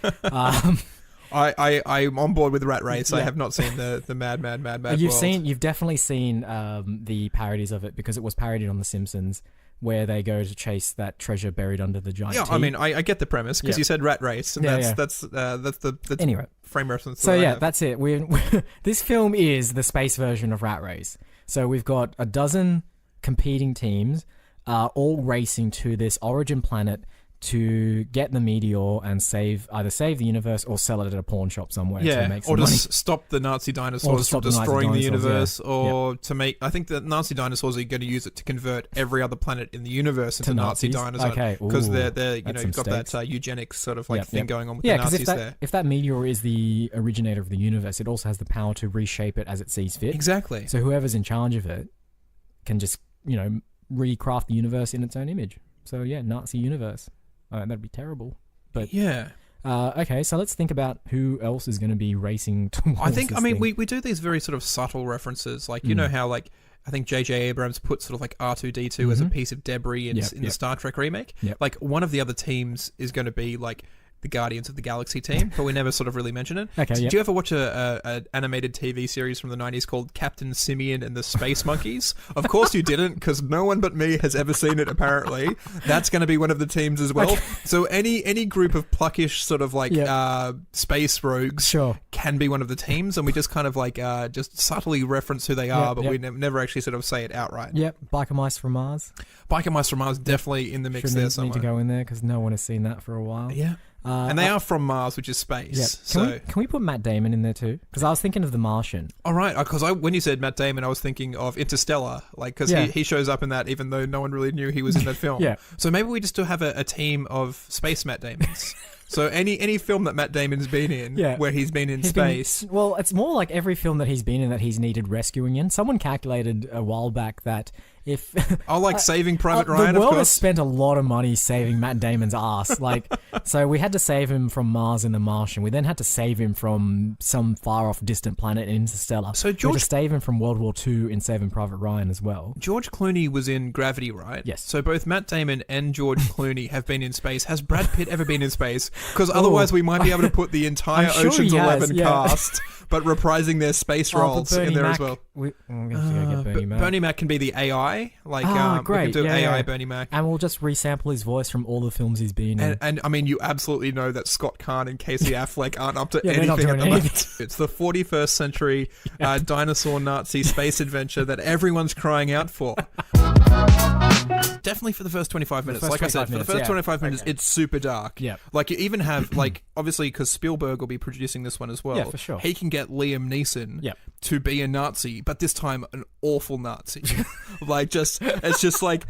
I'm on board with Rat Race. I have not seen the Mad World. You've definitely seen the parodies of it because it was parodied on The Simpsons, where they go to chase that treasure buried under the giant tea. I mean, I get the premise because you said Rat Race, and that's anyway frame reference. So that's it. This film is the space version of Rat Race. So we've got a dozen competing teams, all racing to this origin planet to get the meteor and either save the universe or sell it at a pawn shop somewhere to make some money. Stop the Nazi dinosaurs from destroying the universe, to make. I think the Nazi dinosaurs are going to use it to convert every other planet in the universe into Nazi dinosaurs. Okay, because they're you've got that eugenics sort of thing going on with the Nazis there. If that meteor is the originator of the universe, it also has the power to reshape it as it sees fit. Exactly. So whoever's in charge of it can just recraft the universe in its own image. So Nazi universe. That'd be terrible. But okay, so let's think about who else is going to be racing towards we do these very sort of subtle references. Like, you know how, like, I think J.J. Abrams put sort of like R2-D2 as a piece of debris in the Star Trek remake. Yep. Like, one of the other teams is going to be, like, the Guardians of the Galaxy team, but we never sort of really mention it. Okay, Did you ever watch an animated TV series from the 90s called Captain Simeon and the Space Monkeys? Of course you didn't, because no one but me has ever seen it, apparently. That's going to be one of the teams as well. Okay. So any group of pluckish sort of like space rogues can be one of the teams, and we just kind of like just subtly reference who they are, but we never actually sort of say it outright. Yep, Biker Mice from Mars. Biker Mice from Mars definitely in the mix there somewhere. Need to go in there, because no one has seen that for a while. Yeah. And they are from Mars, which is space. Yeah. Can we put Matt Damon in there too? Because I was thinking of The Martian. All right, because when you said Matt Damon, I was thinking of Interstellar, like because he shows up in that, even though no one really knew he was in that film. So maybe we just do have a team of space Matt Damons. So any film that Matt Damon's been in, where he's been in space. Well, it's more like every film that he's been in that he's needed rescuing in. Someone calculated a while back that if Saving Private Ryan, the world of course. has spent a lot of money saving Matt Damon's ass. So we had to save him from Mars in The Martian. We then had to save him from some far off distant planet in Interstellar. So we had to save him from World War II in Saving Private Ryan as well. George Clooney was in Gravity, right? Yes. So both Matt Damon and George Clooney have been in space. Has Brad Pitt ever been in space? Because otherwise we might be able to put the entire Ocean's 11 cast, but reprising their space roles in there as well. We're going to get Bernie Mac. Bernie Mac can be the AI. Great. We can do AI Bernie Mac. And we'll just resample his voice from all the films he's been in. And I mean, you absolutely know that Scott Caan and Casey Affleck aren't up to anything at the moment. It's the 41st century dinosaur Nazi space adventure that everyone's crying out for. Definitely for the first 25 minutes. Like I said, for the first 25 minutes, it's super dark. Yeah. Like, you even have, obviously, because Spielberg will be producing this one as well. Yeah, for sure. He can get Liam Neeson to be a Nazi, but this time an awful Nazi. It's just like,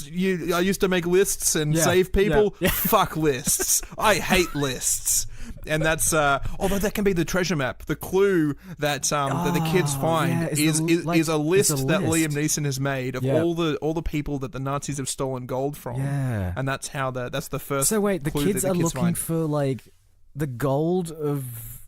I used to make lists and save people. Yeah. Fuck lists. I hate lists. And that's although that can be the treasure map. The clue that the kids find is a list that Liam Neeson has made of all the people that the Nazis have stolen gold from. Yeah. And that's how that's the first. So wait, the kids are looking find. for the gold of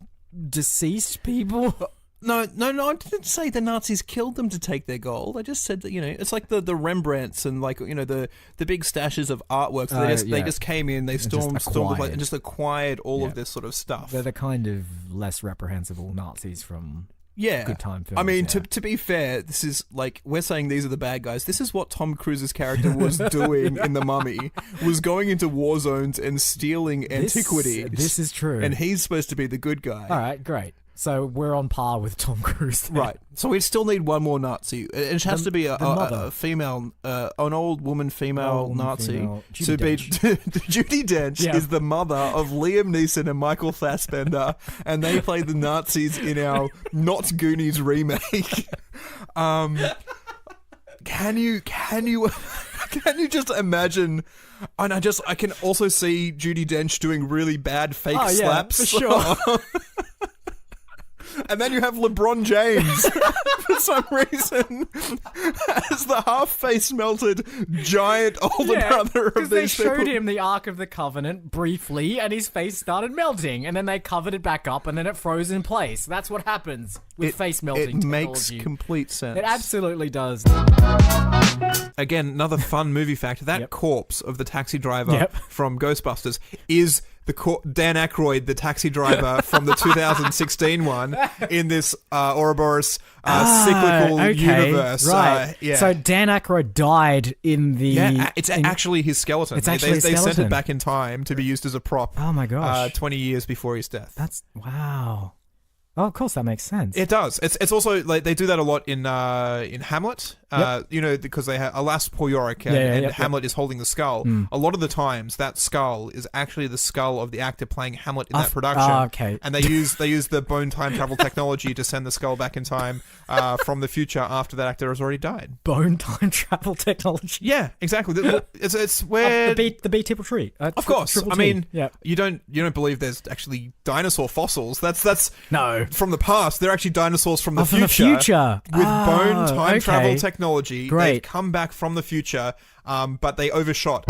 deceased people. No, I didn't say the Nazis killed them to take their gold. I just said that, it's like the Rembrandts and the big stashes of artwork. So they just came in, they stormed and just acquired all of this sort of stuff. They're the kind of less reprehensible Nazis from Good Time films. I mean, to be fair, this is we're saying these are the bad guys. This is what Tom Cruise's character was doing in The Mummy, was going into war zones and stealing antiquities. This is true. And he's supposed to be the good guy. All right, great. So we're on par with Tom Cruise there. Right. So we still need one more Nazi. It has to be a female, an old woman female Nazi. Judi Dench is the mother of Liam Neeson and Michael Fassbender, and they play the Nazis in our Not Goonies remake. Can you Can you just imagine? And I can also see Judi Dench doing really bad fake slaps. For sure. And then you have LeBron James, for some reason, as the half-face melted giant older brother of these they showed people. him the Ark of the Covenant briefly, and his face started melting, and then they covered it back up, and then it froze in place. That's what happens with face melting It technology. makes complete sense. It absolutely does. Again, another fun movie fact. That corpse of the taxi driver from Ghostbusters is Dan Aykroyd, the taxi driver from the 2016 one, in this Ouroboros cyclical universe. Right. So Dan Aykroyd died in the... Yeah, it's actually his skeleton. It's actually his skeleton. They sent it back in time to be used as a prop. Oh my gosh. 20 years before his death. That's... Wow. Oh, of course, that makes sense. It does. It's also like they do that a lot in Hamlet. You know, because they have alas poor Yorick, and Hamlet is holding the skull. A lot of the times, that skull is actually the skull of the actor playing Hamlet in that production. Okay. And they use the bone time travel technology to send the skull back in time from the future after that actor has already died. Bone time travel technology. Yeah, exactly. It's where the B triple tree. Of course. I mean, you don't believe there's actually dinosaur fossils. That's no. From the past. They're actually dinosaurs from the future. From the future. With bone time travel technology. Great. They've come back from the future, but they overshot.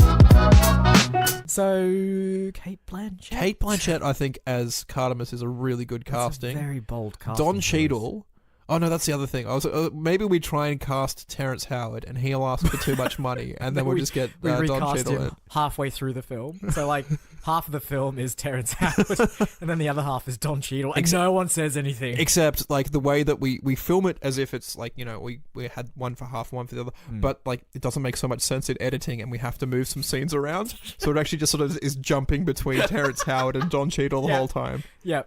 So, Cate Blanchett. Cate Blanchett, I think, as Cardamus is a really good casting. That's a very bold casting. Don Cheadle. Oh no, that's the other thing. Maybe we try and cast Terrence Howard, and he'll ask for too much money, and then we'll just get Don Cheadle in. Halfway through the film. So like half of the film is Terrence Howard, and then the other half is Don Cheadle, and no one says anything. Except like the way that we film it as if it's like, you know, we had one for half, one for the other, but like it doesn't make so much sense in editing, and we have to move some scenes around. So it actually just sort of is jumping between Terrence Howard and Don Cheadle the whole time. Yeah.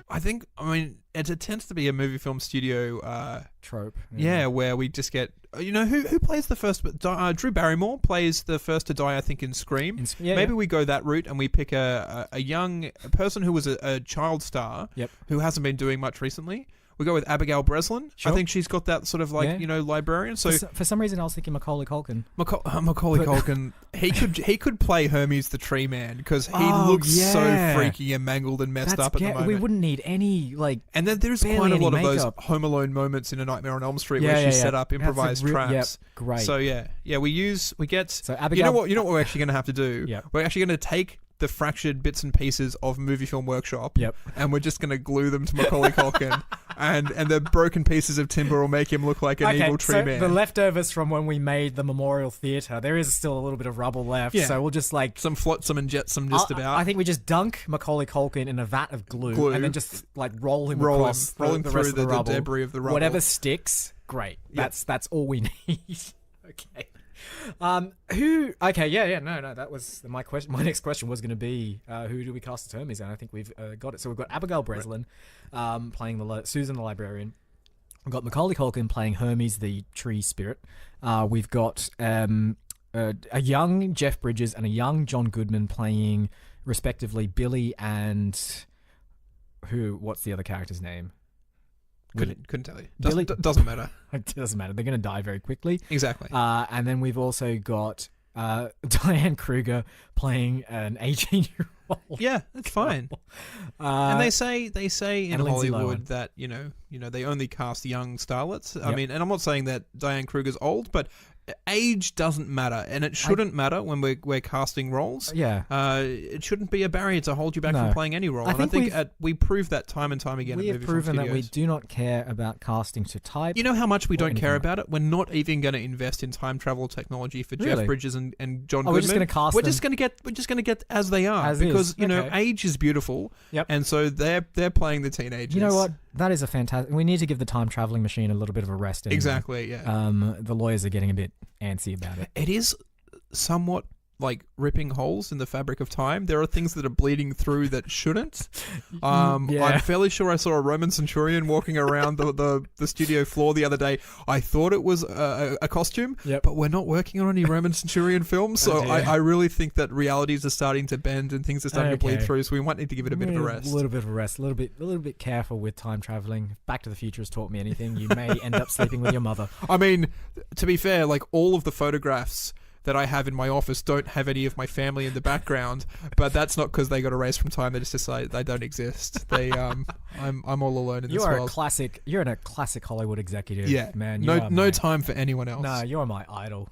I mean, it tends to be a movie film studio trope. Yeah, where we just get, you know, who plays the first? Drew Barrymore plays the first to die, I think, in Scream. Maybe we go that route and we pick a young person who was a child star who hasn't been doing much recently. We go with Abigail Breslin. Sure. I think she's got that sort of like, you know, librarian. So for some reason, I was thinking Macaulay Culkin. Macaulay Culkin. He could play Hermes the Tree Man because he looks so freaky and mangled and messed up at the moment. We wouldn't need any like. And then there's quite a lot of those Home Alone moments in A Nightmare on Elm Street where she set up improvised traps. Great. So we get. So Abigail, you know what we're actually going to have to do? We're actually going to take the fractured bits and pieces of Movie Film Workshop, and we're just going to glue them to Macaulay Culkin, and the broken pieces of timber will make him look like an evil tree man. The leftovers from when we made the Memorial Theatre, there is still a little bit of rubble left, so we'll just like some flotsam and jetsam just about. I think we just dunk Macaulay Culkin in a vat of glue. And then just like roll him across rolling the through rest of the rubble. debris of the rubble. Whatever sticks, great. That's all we need. Okay. That was my question. My next question was going to be, who do we cast as Hermes? And I think we've got it. So we've got Abigail Breslin playing Susan the librarian. We've got Macaulay Culkin playing Hermes the tree spirit. We've got a young Jeff Bridges and a young John Goodman playing respectively Billy and what's the other character's name? Couldn't tell you. Doesn't matter. It doesn't matter. They're going to die very quickly. Exactly. And then we've also got Diane Kruger playing an 18-year-old. Yeah, that's fine. And they say in Hollywood that you know they only cast young starlets. I mean, and I'm not saying that Diane Kruger's old, but age doesn't matter, and it shouldn't matter when we're casting roles. It shouldn't be a barrier to hold you back from playing any role. I think we prove that time and time again. We have proven that we do not care about casting to type. You know how much we don't care about it? We're not even going to invest in time travel technology for Jeff Bridges and John Goodman. We're just going to cast them. We're just going to get as they are because you know age is beautiful. And so they're playing the teenagers. You know what? That is a fantastic. We need to give the time traveling machine a little bit of a rest. Anyway. Exactly. Yeah. The lawyers are getting a bit antsy about it. It is somewhat like ripping holes in the fabric of time. There are things that are bleeding through that shouldn't. I'm fairly sure I saw a Roman centurion walking around the studio floor the other day. I thought it was a costume, but we're not working on any Roman centurion films, so I really think that realities are starting to bend and things are starting to bleed through, so we might need to give it a bit of a rest. A little bit of a rest, a little bit careful with time traveling. If Back to the Future has taught me anything, you may end up sleeping with your mother. I mean, to be fair, like all of the photographs that I have in my office don't have any of my family in the background, but that's not because they got erased from time. They just decide they don't exist. They, I'm all alone in this world. You're a classic Hollywood executive. Yeah, man. No time for anyone else. No, you're my idol.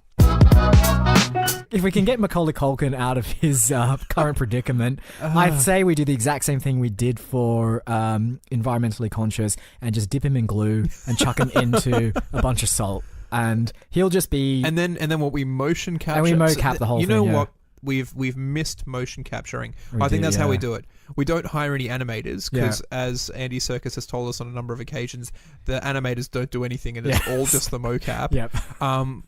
If we can get Macaulay Culkin out of his current predicament, I'd say we do the exact same thing we did for Environmentally Conscious and just dip him in glue and chuck him into a bunch of salt. And he'll just be... And then what we motion capture... And we mocap the whole thing, You know what? We've missed motion capturing. I think that's how we do it. We don't hire any animators because, as Andy Serkis has told us on a number of occasions, the animators don't do anything and it's all just the mocap.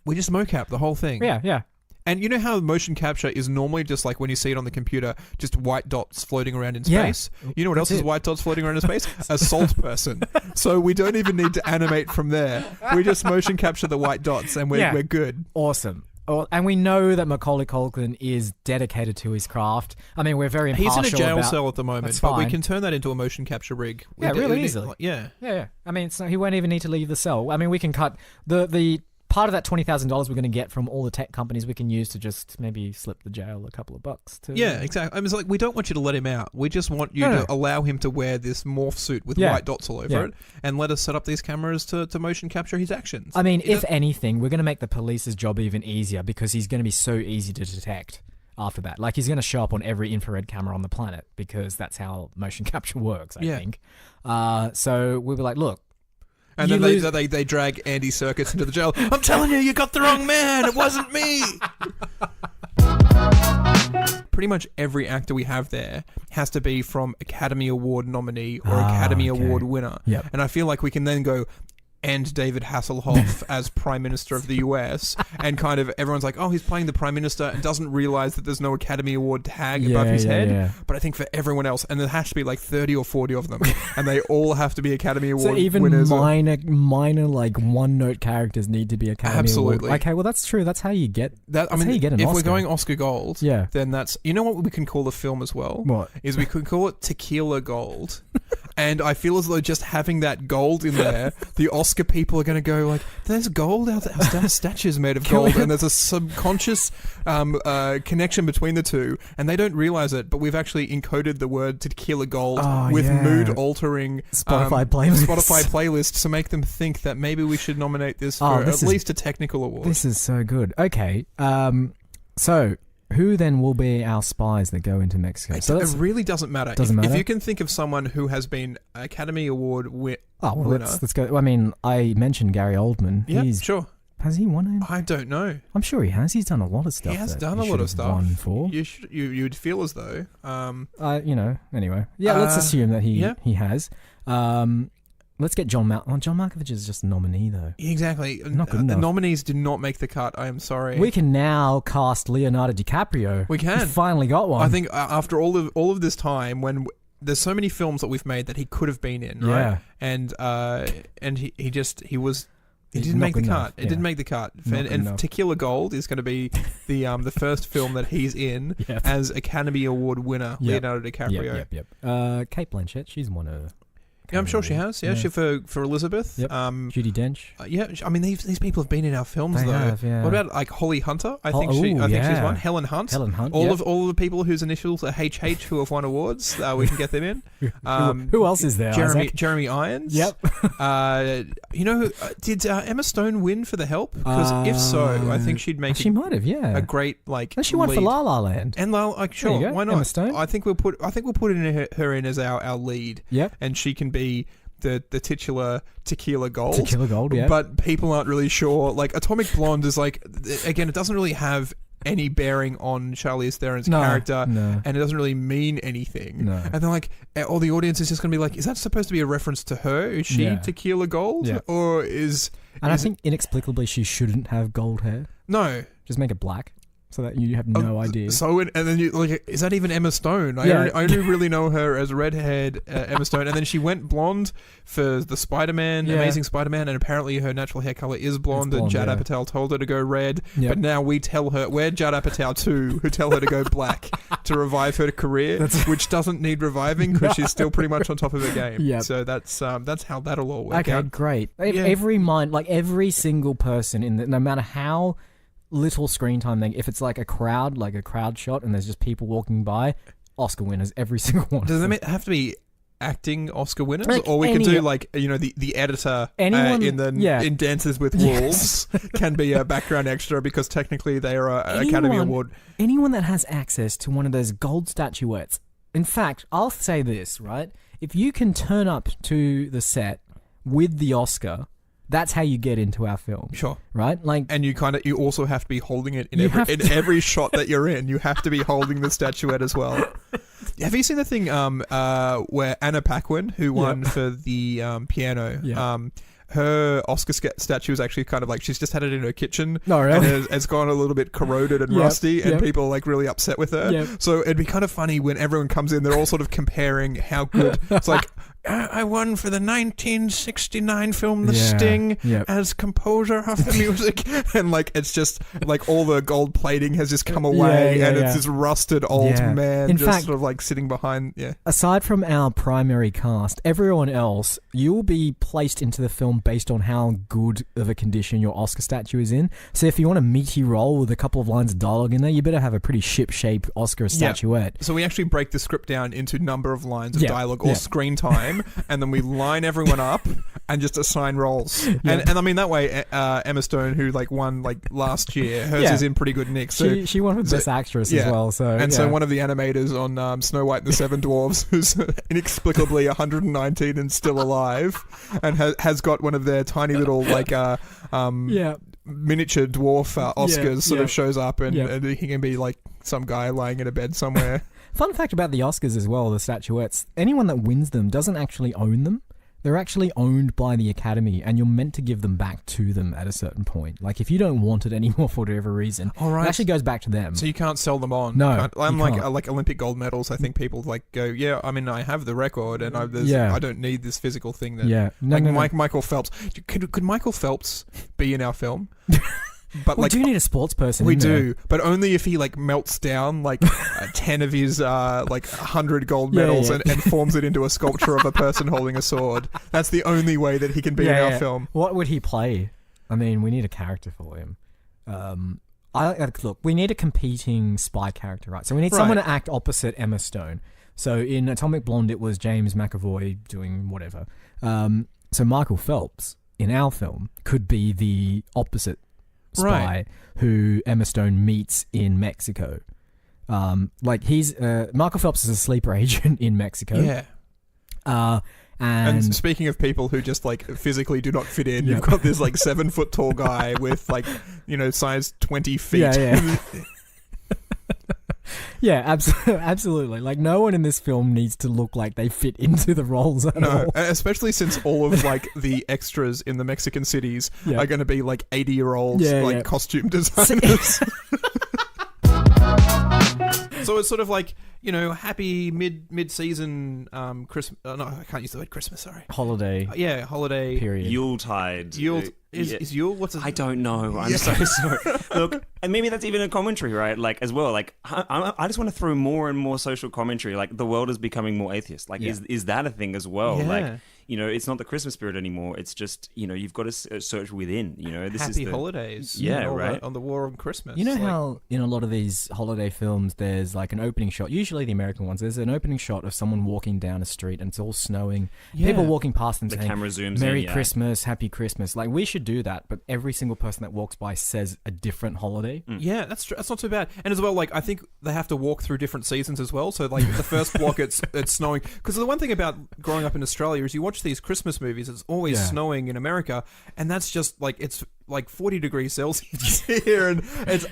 We just mocap the whole thing. Yeah. And you know how motion capture is normally just like when you see it on the computer, just white dots floating around in space? You know what else is white dots floating around in space? A salt person. So we don't even need to animate from there. We just motion capture the white dots and we're good. Awesome. And we know that Macaulay Culkin is dedicated to his craft. I mean, we're very impartial. He's in a jail cell at the moment, but we can turn that into a motion capture rig. Really easily. Yeah. I mean, he won't even need to leave the cell. I mean, we can cut the part of that $20,000 we're going to get from all the tech companies we can use to just maybe slip the jail a couple of bucks. Yeah, exactly. I mean, it's like we don't want you to let him out. We just want you to allow him to wear this morph suit with white dots all over it and let us set up these cameras to motion capture his actions. I mean, if anything, we're going to make the police's job even easier because he's going to be so easy to detect after that. Like, he's going to show up on every infrared camera on the planet because that's how motion capture works, I think. So we'll be like, look, and then they drag Andy Serkis into the jail. I'm telling you got the wrong man. It wasn't me. Pretty much every actor we have there has to be from Academy Award nominee or Academy Award winner. And I feel like we can then go, and David Hasselhoff as Prime Minister of the US, and kind of everyone's like, oh, he's playing the Prime Minister and doesn't realize that there's no Academy Award tag above his head. But I think for everyone else, and there has to be like 30 or 40 of them, and they all have to be Academy Award winners. So even minor like one-note characters need to be Academy Award. Okay, well that's true. That's how you get that. How you get an Oscar. If we're going Oscar Gold, then that's... You know what we can call the film as well? What? Is we could call it Tequila Gold. And I feel as though just having that gold in there, the Oscar people are going to go like, there's gold out there. Our statue's made of gold. And there's a subconscious connection between the two. And they don't realize it, but we've actually encoded the word tequila gold with mood-altering Spotify playlists to make them think that maybe we should nominate this for at least a technical award. This is so good. Okay. So... who then will be our spies that go into Mexico? It really doesn't matter. If you can think of someone who has been Academy Award winner... let's go. I mean, I mentioned Gary Oldman. Yeah, sure. Has he won it? I don't know. I'm sure he has. He's done a lot of stuff. He has done a lot of stuff. Won for. You'd feel as though... anyway. Yeah, let's assume that he has. Let's get John Malkovich. John Malkovich is just a nominee, though. Exactly. Not good enough. The nominees did not make the cut. I am sorry. We can now cast Leonardo DiCaprio. We can. We finally got one. I think after all of this time, when there's so many films that we've made that he could have been in, right? And he didn't make the cut. It didn't make the cut. And Tequila Gold is going to be the first film that he's in as Academy Award winner, Leonardo DiCaprio. Yep. Kate Blanchett, she's won a... Yeah, I'm sure she has. Yeah, she for Elizabeth. Yep. Judi Dench. I mean these people have been in our films though. Have, yeah. What about like Holly Hunter? I think she's one. Helen Hunt. All of the people whose initials are HH who have won awards. We can get them in. Who else is there? Jeremy Irons. Yep. Did Emma Stone win for The Help? Because if so, I think she'd make. She might have. Yeah. A great like. No, she won for La La Land. And sure, why not? Emma Stone. I think we'll put her in as our lead. Yep. And she can be the titular Tequila Gold. Tequila Gold, yeah. But people aren't really sure. Like, Atomic Blonde is like, again, it doesn't really have any bearing on Charlize Theron's character, and it doesn't really mean anything. No. And they're like, all the audience is just going to be like, is that supposed to be a reference to her? Is she Tequila Gold? Yeah. Or is... And I think inexplicably she shouldn't have gold hair. No. Just make it black. so that you have no idea. So, and then you like, is that even Emma Stone? I only really know her as redhead Emma Stone, and then she went blonde for the Spider-Man, Amazing Spider-Man, and apparently her natural hair color is blonde and Judd Apatow told her to go red. Yep. But now we're Judd Apatow too, who tell her to go black to revive her career, which doesn't need reviving because she's still pretty much on top of her game. Yep. So that's how that'll all work out. Okay, great. Every single person no matter how little screen time if it's like a crowd shot and there's just people walking by, Oscar winners, every single one. Does it have to be acting Oscar winners, or we can do the editor in Dances with Wolves can be a background extra because technically they are an Academy Award. Anyone that has access to one of those gold statuettes. In fact, I'll say this, right? If you can turn up to the set with the Oscar, that's how you get into our film. Sure. Right? And you also have to be holding it in every shot that you're in. You have to be holding the statuette as well. Have you seen the thing where Anna Paquin, who won for the piano, her Oscar statue is actually kind of like she's just had it in her kitchen. No, really? And it's gone a little bit corroded and rusty, and people are like really upset with her. Yep. So it'd be kind of funny when everyone comes in, they're all sort of comparing how good. It's like, I won for the 1969 film The Sting as composer of the music, and it's just like all the gold plating has just come away, and it's this rusted old man in fact, sort of sitting behind. Yeah. Aside from our primary cast, everyone else, you will be placed into the film based on how good of a condition your Oscar statue is in. So if you want a meaty role with a couple of lines of dialogue in there, you better have a pretty ship-shape Oscar statuette. So we actually break the script down into number of lines of dialogue or screen time. And then we line everyone up and just assign roles. And I mean, that way, Emma Stone, who won last year, hers is in pretty good nick. So she won for Best Actress as well. So one of the animators on Snow White and the Seven Dwarfs, who's inexplicably 119 and still alive, and has got one of their tiny little miniature dwarf Oscars sort of shows up, and he can be some guy lying in a bed somewhere. Fun fact about the Oscars as well, the statuettes, anyone that wins them doesn't actually own them. They're actually owned by the Academy, and you're meant to give them back to them at a certain point. If you don't want it anymore for whatever reason, it actually goes back to them. So you can't sell them on. No, like Olympic gold medals. I think people go, I mean, I have the record, and I don't need this physical thing. Michael Phelps. Could Michael Phelps be in our film? But we do need a sports person. We do, but only if he melts down 10 of his 100 gold medals and forms it into a sculpture of a person holding a sword. That's the only way that he can be in our film. What would he play? I mean, we need a character for him. Look, we need a competing spy character, right? So we need someone to act opposite Emma Stone. So in Atomic Blonde, it was James McAvoy doing whatever. So Michael Phelps in our film could be the opposite spy who Emma Stone meets in Mexico. He's Michael Phelps is a sleeper agent in Mexico. Yeah. And speaking of people who just physically do not fit in, you've got this 7 foot tall guy with size 20 feet. Yeah. Yeah, absolutely. No one in this film needs to look like they fit into the roles at all. Especially since all of the extras in the Mexican cities are going to be 80-year-olds costume designers. So it's sort of happy mid-season Christmas. No, I can't use the word Christmas. Sorry. Holiday. Holiday period. Yuletide. Is Yule? What's it? I don't know. I'm so sorry. Look, and maybe that's even a commentary, right? As well. I just want to throw more and more social commentary. The world is becoming more atheist. Is that a thing as well? Yeah. It's not the Christmas spirit anymore. It's just, you've got to search within. This Happy is holidays. Yeah, right. On the war on Christmas. You know how in a lot of these holiday films, there's an opening shot. Usually the American ones, there's an opening shot of someone walking down a street and it's all snowing. Yeah. People walking past them saying, camera zooms Merry Christmas, Happy Christmas. We should do that, but every single person that walks by says a different holiday. Yeah, that's true. That's not too bad. And as well, I think they have to walk through different seasons as well. So the first block it's snowing. Because the one thing about growing up in Australia is you watch these Christmas movies, it's always snowing in America, and that's just it's like 40 degrees Celsius here, and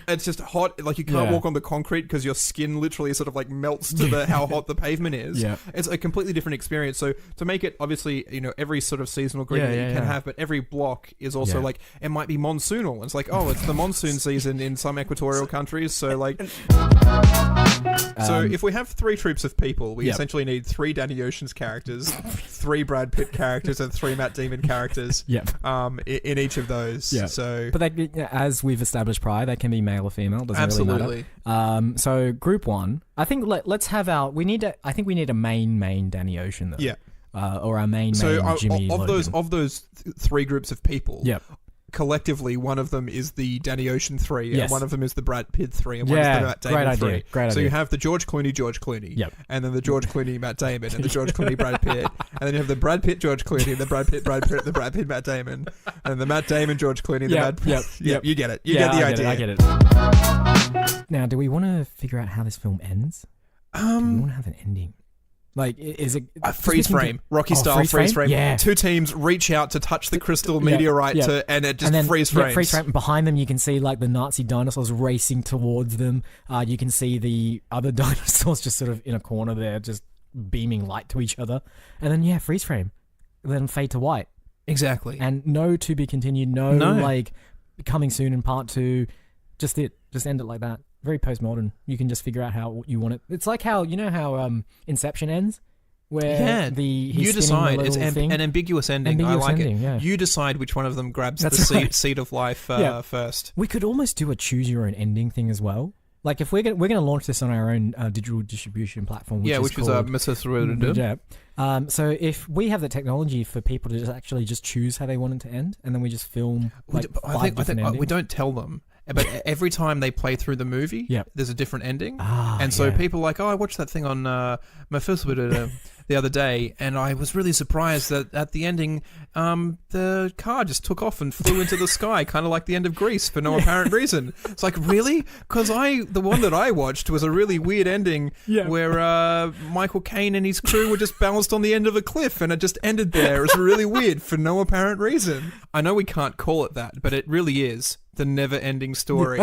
it's just hot. Like you can't walk on the concrete because your skin literally sort of like melts to how hot the pavement is. Yeah. It's a completely different experience. So to make it, obviously, every sort of seasonal greenery you can have, but every block is also like, it might be monsoonal. It's like, oh, it's the monsoon season in some equatorial countries. So like, so if we have 3 troops of people, we essentially need 3 Danny Ocean's characters, 3 Brad Pitt characters, and 3 Matt Damon characters. In each of those. So, but they, as we've established prior, they can be male or female. Doesn't really matter. So group 1, I think let's have our. I think we need a main Danny Ocean though. Yeah. Or our main Jimmy Logan. Of those 3 groups of people. Yep. Collectively, one of them is the Danny Ocean 3, yes. and one of them is the Brad Pitt 3, and one is the Matt Damon 3. Great so idea. you have the George Clooney, yep. and then the George Clooney Matt Damon, and the George Clooney Brad Pitt, and then you have the Brad Pitt George Clooney, and the Brad Pitt, the Brad Pitt Matt Damon, and the Matt Damon George Clooney, the Matt. Yep. You get it. You get the idea. I get it. Now, do we want to figure out how this film ends? Do we want to have an ending? Like, is it a freeze frame, Rocky style freeze frame? Yeah. 2 teams reach out to touch the crystal meteorite, and it just freeze frames. Freeze frame. Behind them, you can see like the Nazi dinosaurs racing towards them. You can see the other dinosaurs just sort of in a corner there, just beaming light to each other. And then freeze frame, and then fade to white. Exactly. And no to be continued. No. Like coming soon in part 2. Just end it like that. Very postmodern. You can just figure out how you want it. It's like how Inception ends, where you decide it's an ambiguous ending. I like it. Yeah. You decide which one of them grabs the seed of life first. We could almost do a choose your own ending thing as well. Like if we're gonna launch this on our own digital distribution platform, which is called Mrs. So if we have the technology for people to just choose how they want it to end, and then we just film I think we don't tell them. But every time they play through the movie, there's a different ending. And so people are like, I watched that thing on Mephisto the other day, and I was really surprised that at the ending, the car just took off and flew into the sky, kind of like the end of Grease, for no apparent reason. It's like, really? Because the one that I watched was a really weird ending where Michael Caine and his crew were just balanced on the end of a cliff, and it just ended there. It was really weird for no apparent reason. I know we can't call it that, but it really is the never-ending story.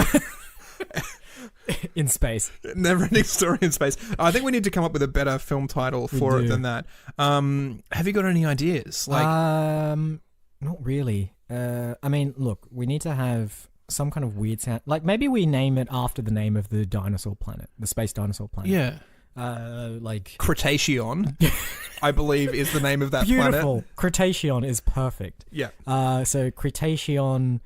In space. Never-ending story in space. I think we need to come up with a better film title for it than that. Have you got any ideas? Not really. I mean, look, we need to have some kind of weird sound. Like, maybe we name it after the name of the dinosaur planet, the space dinosaur planet. Yeah. Like Cretaceon, I believe, is the name of that planet. Beautiful. Cretaceon is perfect. Yeah. So Cretaceon...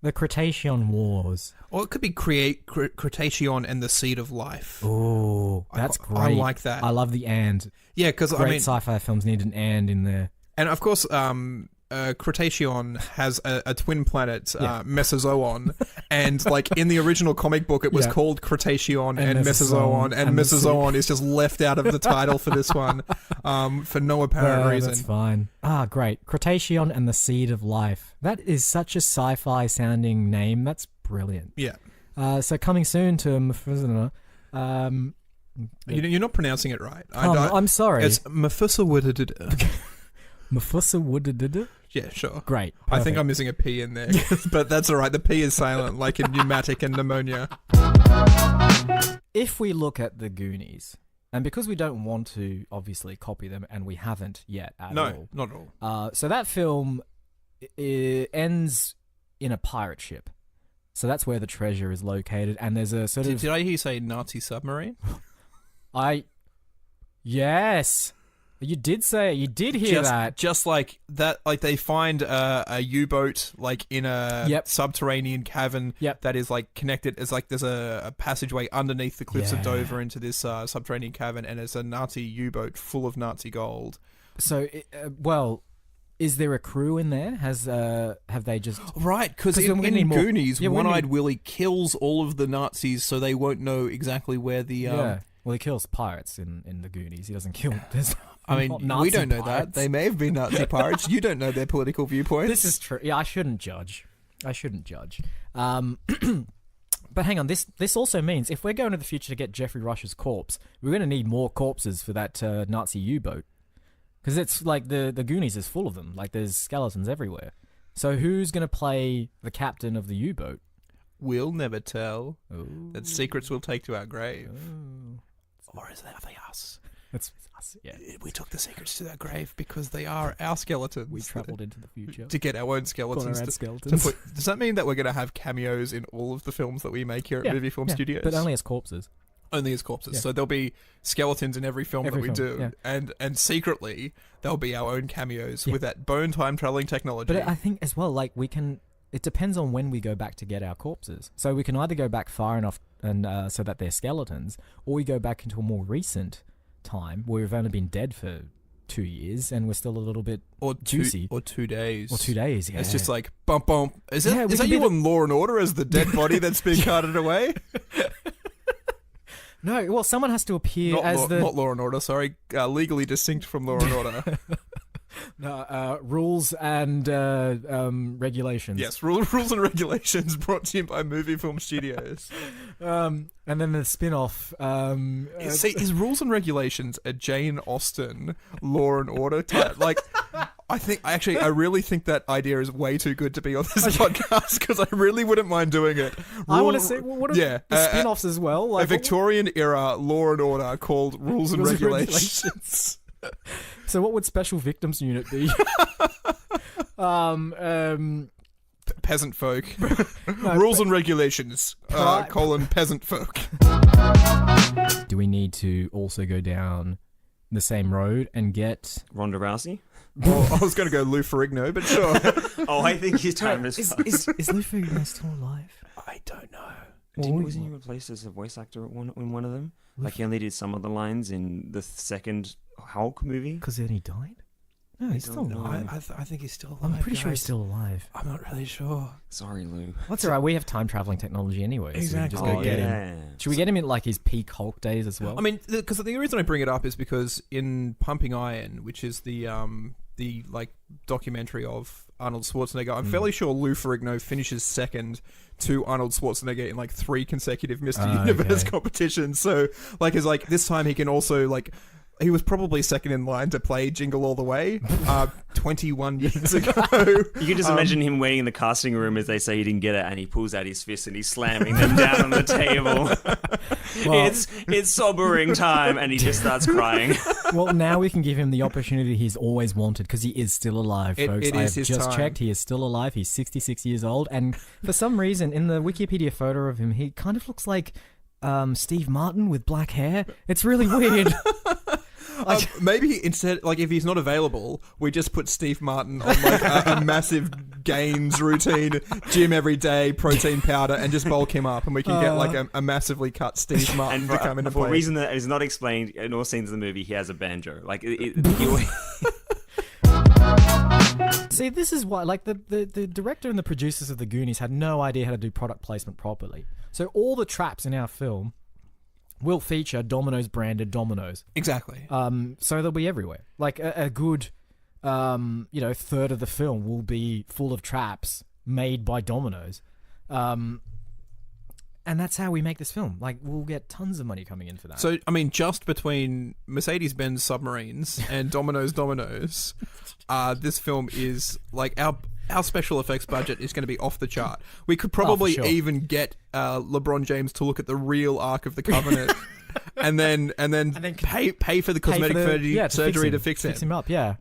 The Cretaceon Wars. Or it could be Cretaceon and the Seed of Life. Oh, that's great. I like that. I love the and. Yeah, because great sci-fi films need an and in there. And of course, Cretaceon has a twin planet, Mesozoon, and like in the original comic book, it was called Cretaceon and Mesozoon, and Mesozoon is just left out of the title for this one, for no apparent reason. That's fine. Great. Cretaceon and the Seed of Life. That is such a sci-fi sounding name. That's brilliant. Yeah. So coming soon to Mephisto. You're not pronouncing it right. I'm sorry. It's Mephisto. Mephisto. Yeah, sure. Great. Perfect. I think I'm missing a P in there, but that's all right. The P is silent, like in pneumatic and pneumonia. If we look at the Goonies, and because we don't want to obviously copy them, and we haven't yet at all. No, not at all. So that film ends in a pirate ship. So that's where the treasure is located, and there's a sort of... Did I hear you say Nazi submarine? Yes. You did say it. You did hear that. Just like that, like they find a U-boat like in a subterranean cavern that is like connected. It's like there's a passageway underneath the cliffs of Dover into this subterranean cavern, and it's a Nazi U-boat full of Nazi gold. So, is there a crew in there? Have they just... Right, because in Goonies, One-Eyed Willie kills all of the Nazis so they won't know exactly where the... Well, he kills pirates in the Goonies. He doesn't kill... I mean, we don't know that. They may have been Nazi pirates. You don't know their political viewpoints. This is true. Yeah, I shouldn't judge. But hang on, this also means if we're going to the future to get Jeffrey Rush's corpse, we're going to need more corpses for that Nazi U-boat. Because it's like the Goonies is full of them. Like there's skeletons everywhere. So who's going to play the captain of the U-boat? We'll never tell. Ooh. That secrets we'll take to our grave. Ooh. Or is that us? That's us, yeah. We took the secrets to our grave because they are our skeletons. We travelled into the future. to get our own skeletons. Does that mean that we're going to have cameos in all of the films that we make here at Movie Film Studios? But only as corpses. Only as corpses. Yeah. So there'll be skeletons in every film that we do. Yeah. And secretly, there'll be our own cameos with that bone time traveling technology. But I think as well, like we can... It depends on when we go back to get our corpses. So we can either go back far enough and so that they're skeletons, or we go back into a more recent time where we've only been dead for 2 years and we're still a little bit juicy. Or 2 days. Or 2 days, yeah. It's just like, bump, bump. Is that you on Law and Order as the dead body that's being carted away? No, well, someone has to appear Not Law and Order, sorry. Legally distinct from Law and Order. Rules and regulations. Yes, rules and regulations brought to you by Movie Film Studios. And then the spin-off. Is Rules and Regulations a Jane Austen Law and Order type? Like, I really think that idea is way too good to be on this podcast because I really wouldn't mind doing it. I want to say, what are the spin-offs as well? Like, a Victorian era Law and Order called Rules and Regulations. So what would Special Victims Unit be? Peasant folk. Rules and Regulations. Peasant folk. Do we need to also go down the same road and get Ronda Rousey? Well, I was going to go Lou Ferrigno, but sure. I think his time is Is Lou Ferrigno still alive? I don't know. Wasn't he replaced as a voice actor in one of them? Like he only did some of the lines in the second Hulk movie? Because then he died? No, he's still alive. I think he's still alive. I'm pretty sure he's still alive. I'm not really sure. Sorry, Lou. That's alright, we have time traveling technology anyway. Exactly. So we can just go get him. Should we get him in like his peak Hulk days as well? I mean, because the reason I bring it up is because in Pumping Iron, which is the like documentary of Arnold Schwarzenegger, I'm fairly sure Lou Ferrigno finishes second to Arnold Schwarzenegger in like 3 consecutive Mr. Universe competitions. So like, it's like this time he can also like. He was probably second in line to play Jingle All the Way 21 years ago. You can just imagine him waiting in the casting room as they say he didn't get it, and he pulls out his fists and he's slamming them down on the table. Well, it's sobering time, and he just starts crying. Well, now we can give him the opportunity he's always wanted because he is still alive, folks. I have just checked. He is still alive. He's 66 years old, and for some reason, in the Wikipedia photo of him, he kind of looks like Steve Martin with black hair. It's really weird. Maybe instead, like if he's not available, we just put Steve Martin on like a massive gains routine, gym every day, protein powder, and just bulk him up, and we can get like a massively cut Steve Martin to come into play. For a reason that is not explained in all scenes of the movie, he has a banjo. Like See, this is why, like, the director and the producers of The Goonies had no idea how to do product placement properly. So all the traps in our film will feature Domino's branded Domino's. Exactly. So they'll be everywhere. Like a good, third of the film will be full of traps made by Domino's. And that's how we make this film. Like, we'll get tons of money coming in for that. So, I mean, just between Mercedes-Benz submarines and Domino's, this film is, like, our special effects budget is going to be off the chart. We could probably even get LeBron James to look at the real Ark of the Covenant and then pay for the cosmetic surgery to fix him up, yeah.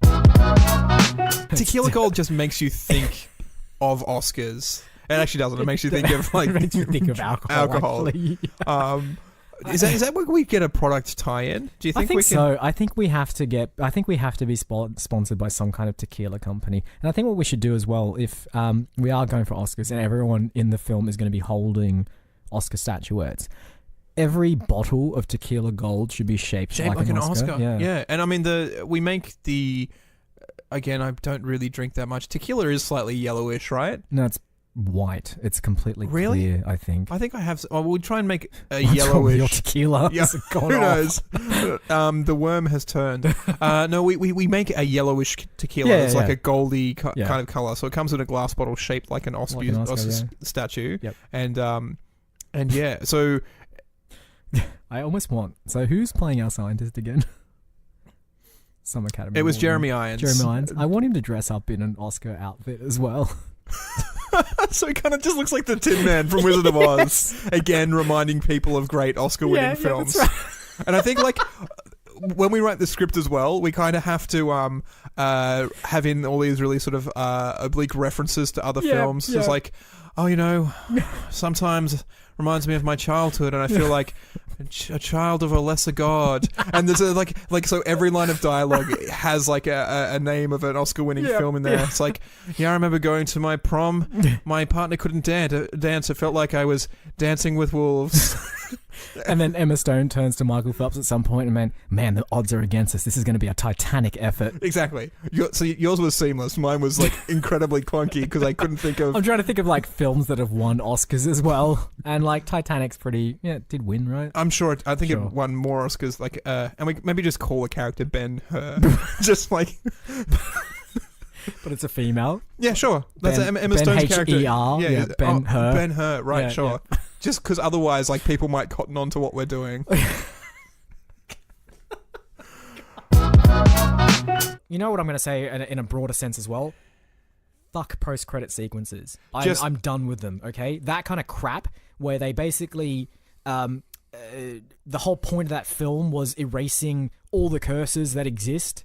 Tequila Gold just makes you think of Oscars. It actually doesn't. It makes you think of like alcohol. Is that where we get a product tie-in? Do you think we can? So. I think we have to be sponsored by some kind of tequila company. And I think what we should do as well, if we are going for Oscars and everyone in the film is going to be holding Oscar statuettes, every bottle of Tequila Gold should be shaped like an Oscar. Yeah. And I mean we make the. Again, I don't really drink that much. Tequila is slightly yellowish, right? No, it's white. It's completely clear, I think. I think I have... we'll try and make a yellowish... Your tequila. Yeah, who knows? The worm has turned. No, we make a yellowish tequila. It's like a goldy kind of colour. So it comes in a glass bottle shaped like an Oscar statue. Yep. And yeah, so... I almost want... So who's playing our scientist again? some Academy. It was Award Jeremy winner. Irons. Jeremy Irons. I want him to dress up in an Oscar outfit as well. So he kind of just looks like the Tin Man from Wizard of Oz. Again, reminding people of great Oscar-winning films. That's right. And I think, like, when we write the script as well, we kind of have to have in all these really sort of oblique references to other films. Yeah. It's like, oh, you know, sometimes reminds me of my childhood, and I feel like a child of a lesser god. And there's so every line of dialogue has like a name of an Oscar-winning film in there. Yeah. It's like, yeah, I remember going to my prom. My partner couldn't dance. It felt like I was dancing with wolves. And then Emma Stone turns to Michael Phelps at some point and man, the odds are against us. This is going to be a titanic effort. Exactly. So yours was seamless. Mine was like incredibly clunky because I couldn't think of. I'm trying to think of like films that have won Oscars as well, and like Titanic's it did win, right? I'm sure. I think Sure. it won more Oscars. Like, and we maybe just call a character Ben Hur. Just like, But it's a female. yeah, sure. That's Ben- Emma Ben Stone's character. H-E-R, yeah, Ben Hur. Ben Hur. Right, Yeah, sure. Just because otherwise, like, people might cotton on to what we're doing. You know what I'm going to say in a broader sense as well? Fuck post-credit sequences. I'm done with them, okay? That kind of crap where they basically... the whole point of that film was erasing all the curses that exist.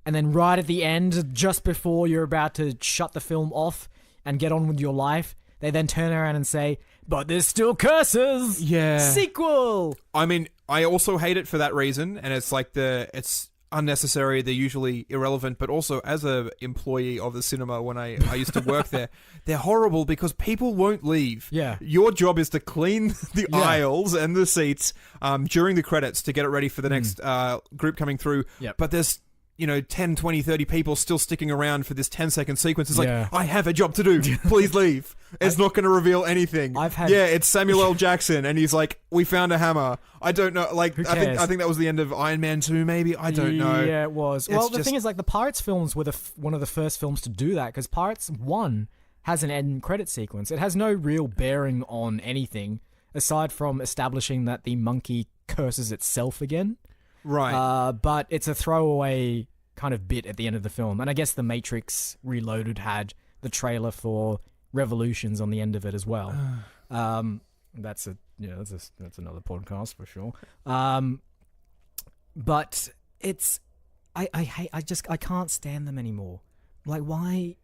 And then right at the end, just before you're about to shut the film off and get on with your life, they then turn around and say, but there's still curses! Yeah. Sequel! I mean, I also hate it for that reason, and it's like it's unnecessary. They're usually irrelevant, but also as a employee of the cinema when I used to work there, they're horrible because people won't leave. Yeah. Your job is to clean the aisles and the seats during the credits to get it ready for the next group coming through. Yep. But there's 10, 20, 30 people still sticking around for this 10-second sequence. It's like, Yeah. I have a job to do. Please leave. It's not going to reveal anything. It's Samuel L. Jackson, and he's like, we found a hammer. I don't know. Like, Who I cares? think that was the end of Iron Man 2, maybe. I don't know. Yeah, it was. It's Well, the just- thing is, like, the Pirates films were one of the first films to do that, because Pirates 1 has an end credit sequence. It has no real bearing on anything, aside from establishing that the monkey curses itself again. Right. But it's a throwaway kind of bit at the end of the film. And I guess The Matrix Reloaded had the trailer for Revolutions on the end of it as well. That's another podcast for sure. But it's I can't stand them anymore. Like, why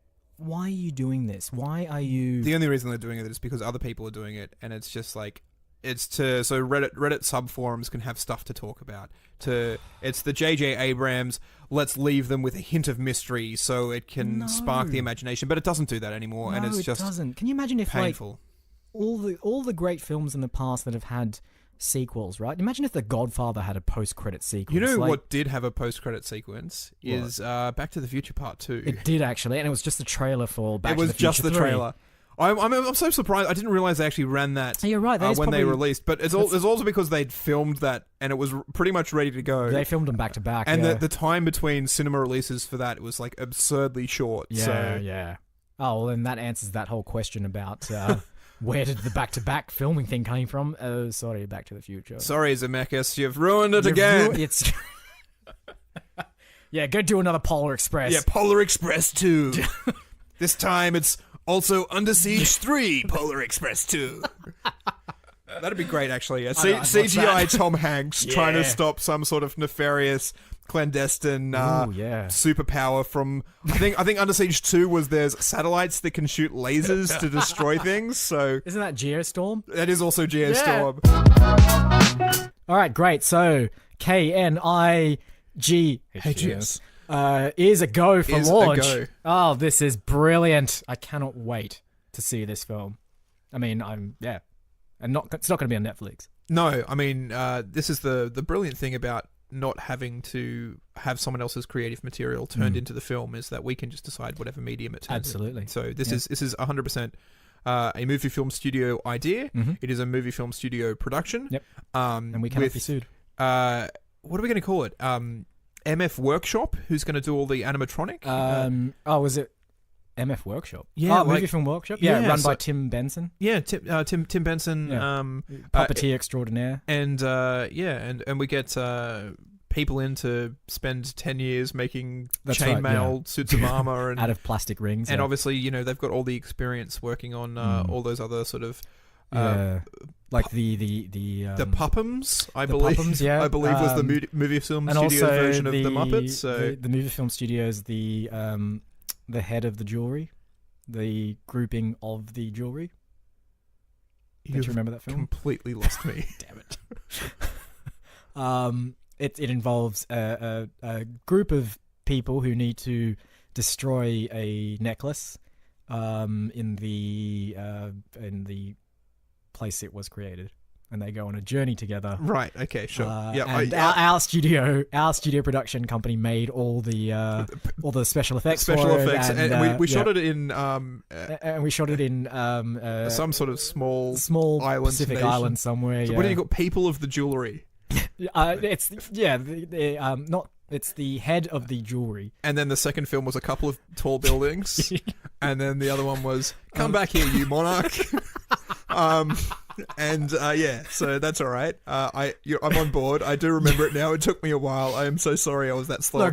are you doing this? Why are you... The only reason they're doing it is because other people are doing it, and it's just like, so Reddit subforums can have stuff to talk about. It's the J.J. Abrams, let's leave them with a hint of mystery so it can spark the imagination, but it doesn't do that anymore, and it's just doesn't. Can you imagine if painful. Like all the great films in the past that have had sequels, right? Imagine if The Godfather had a post-credit sequence. You know like, what did have a post-credit sequence is Back to the Future Part 2. It did actually, and it was just a trailer for Back to the Future 3. It was just the trailer. I'm so surprised. I didn't realize they actually ran that. You're right. When they released, but it's also because they'd filmed that and it was pretty much ready to go. They filmed them back to back, and the time between cinema releases for that was like absurdly short. Yeah. Oh, well, then that answers that whole question about where did the back-to-back filming thing came from. Sorry, Back to the Future. Sorry, Zemeckis, you've ruined it again. It's yeah, go do another Polar Express. Yeah, Polar Express 2. This time it's also Under Siege 3, Polar Express 2. That'd be great, actually. CGI Tom Hanks trying to stop some sort of nefarious, clandestine superpower from... I think Under Siege 2 was there's satellites that can shoot lasers to destroy things, so... Isn't that Geostorm? That is also Geostorm. Yeah. All right, great. So, KNIGHGS is a go for launch. A go. Oh, this is brilliant. I cannot wait to see this film. I mean, and it's not going to be on Netflix. No, I mean, this is the brilliant thing about not having to have someone else's creative material turned into the film is that we can just decide whatever medium it turns Absolutely. in. So this is 100% a movie film studio idea. Mm-hmm. It is a movie film studio production. Yep. And we cannot be sued. What are we going to call it? MF Workshop, who's going to do all the animatronic? Was it MF Workshop? Yeah, Movie Film Workshop. Yeah, run by Tim Benson. Yeah, Tim Benson. Puppeteer extraordinaire. And and we get people in to spend 10 years making That's right, chainmail suits of armor and out of plastic rings. and obviously, they've got all the experience working on all those other sort of like the Puppums, I the believe. Puppums, yeah. I believe was the movie film and studio also version of the Muppets. So the movie film studios, the head of the jewelry, the grouping of the jewelry. Don't you remember that film? Completely lost me. Damn it. It involves a group of people who need to destroy a necklace in the place it was created, and they go on a journey together. Right. Okay. Sure. And our studio production company made all the special effects. And we shot it in and we shot it in some sort of small island Pacific nation. Island somewhere. So what do you got? People of the jewelry. It's it's the head of the jewelry. And then the second film was a couple of tall buildings, and then the other one was "Come back here, you monarch." So that's all right. I'm on board. I do remember it now. It took me a while. I am so sorry I was that slow.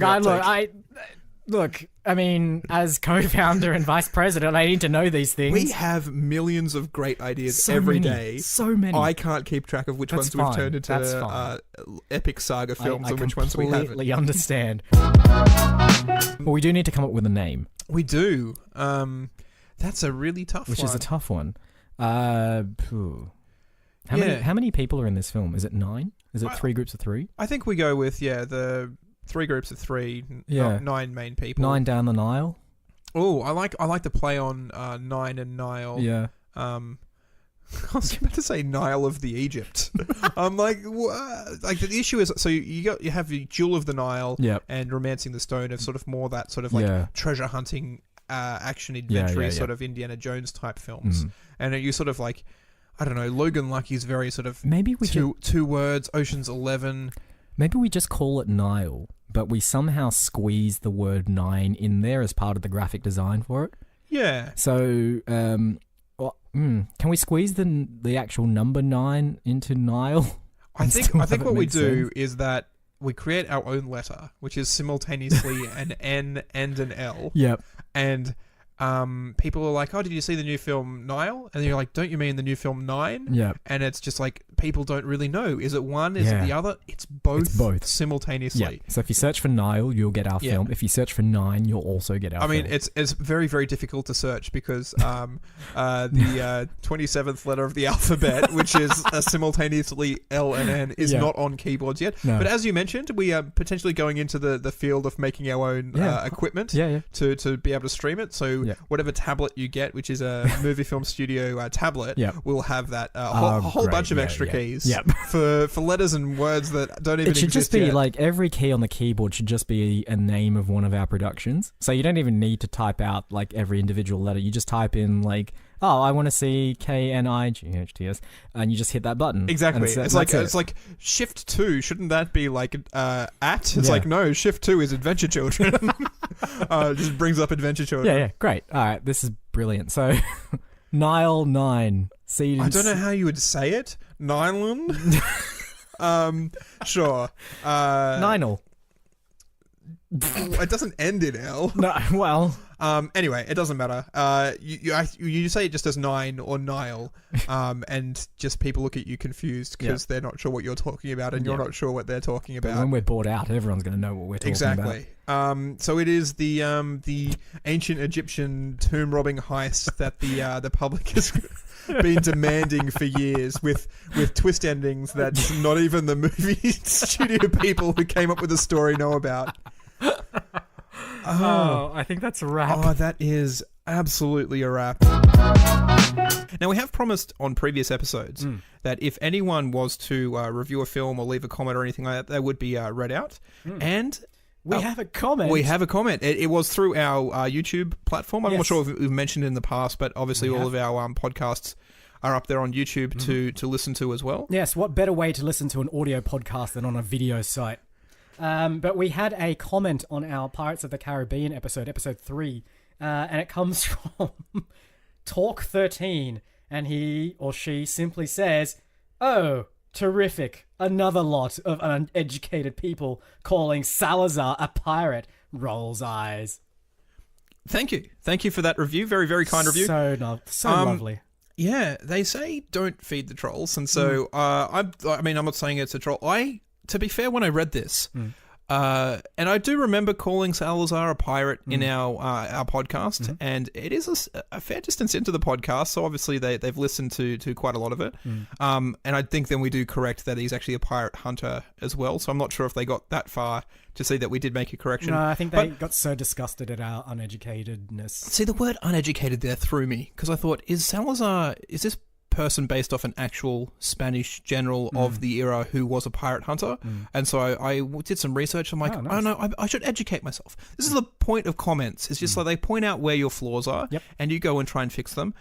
I mean, as co-founder and vice president, I need to know these things. We have millions of great ideas every day. So many. I can't keep track of which ones we've turned into epic saga films and which ones we haven't. I completely understand. Well, we do need to come up with a name. We do. That's a really tough one. Which is a tough one. How many people are in this film? Is it 9? Is it 3 groups of 3? I think we go with the 3 groups of 3. 9 main people. 9 down the Nile. Oh, I like the play on 9 and Nile. Yeah. I was about to say Nile of the Egypt. I'm like, like the issue is, so you have the Jewel of the Nile, and Romancing the Stone of sort of more that sort of like treasure hunting, action adventure sort of Indiana Jones type films, and you sort of like, I don't know, Logan Lucky's very sort of two words, Ocean's 11. Maybe we just call it Nile, but we somehow squeeze the word 9 in there as part of the graphic design for it. Yeah. So, can we squeeze the actual number 9 into Nile? I think what we do is that we create our own letter, which is simultaneously an N and an L. Yep. And people are like, "Oh, did you see the new film Nile?" And you're like, "Don't you mean the new film 9?" Yeah. And it's just like people don't really know. Is it one? Is it the other? It's both simultaneously. Yeah. So if you search for Nile, you'll get our film. If you search for 9, you'll also get our film. I mean, it's very, very difficult to search because the 27th letter of the alphabet, which is simultaneously L and N, is not on keyboards yet. No. But as you mentioned, we are potentially going into the field of making our own equipment to be able to stream it. So whatever tablet you get, which is a movie film studio tablet, will have that whole bunch of extra keys for letters and words that don't even exist. It should just be yet. like every key on the keyboard should just be a name of one of our productions. So you don't even need to type out like every individual letter. You just type in like, oh, I want to see KNIGHTS, and you just hit that button. Exactly. It's like Shift 2. Shouldn't that be like at? It's like, no, Shift 2 is Adventure Children. It just brings up Adventure Children. Yeah. Great. All right. This is brilliant. So Nile 9. I don't know how you would say it. Nylon? Sure. Ninal. It doesn't end in L. No, well. Anyway, it doesn't matter. You say it just as 9 or Nile, and just people look at you confused because they're not sure what you're talking about, and you're not sure what they're talking about. But when we're bought out, everyone's going to know what we're talking about. Exactly. So it is the ancient Egyptian tomb robbing heist that the public has been demanding for years, with twist endings that not even the movie studio people who came up with the story know about. Oh, I think that's a wrap. Oh, that is absolutely a wrap. Now, we have promised on previous episodes that if anyone was to review a film or leave a comment or anything like that, they would be read out. And we have a comment. We have a comment. It was through our YouTube platform. I'm not sure if we've mentioned it in the past, but obviously all of our podcasts are up there on YouTube to listen to as well. Yes, what better way to listen to an audio podcast than on a video site? But we had a comment on our Pirates of the Caribbean episode 3, and it comes from Talk13, and he or she simply says, "Oh, Terrific. Another lot of uneducated people calling Salazar a pirate. Rolls eyes. Thank you for that review. Very, very kind review. So lovely. Yeah, they say don't feed the trolls, and so I mean, I'm not saying it's a troll. To be fair, when I read this, and I do remember calling Salazar a pirate in our podcast, and it is a fair distance into the podcast, so obviously they've listened to quite a lot of it. And I think then we do correct that he's actually a pirate hunter as well, so I'm not sure if they got that far to see that we did make a correction. No, I think they got so disgusted at our uneducatedness. See, the word uneducated there threw me, because I thought, is this person based off an actual Spanish general of the era who was a pirate hunter? And so I did some research. I'm like, oh no, I should educate myself. This is the point of comments. It's just like they point out where your flaws are, and you go and try and fix them.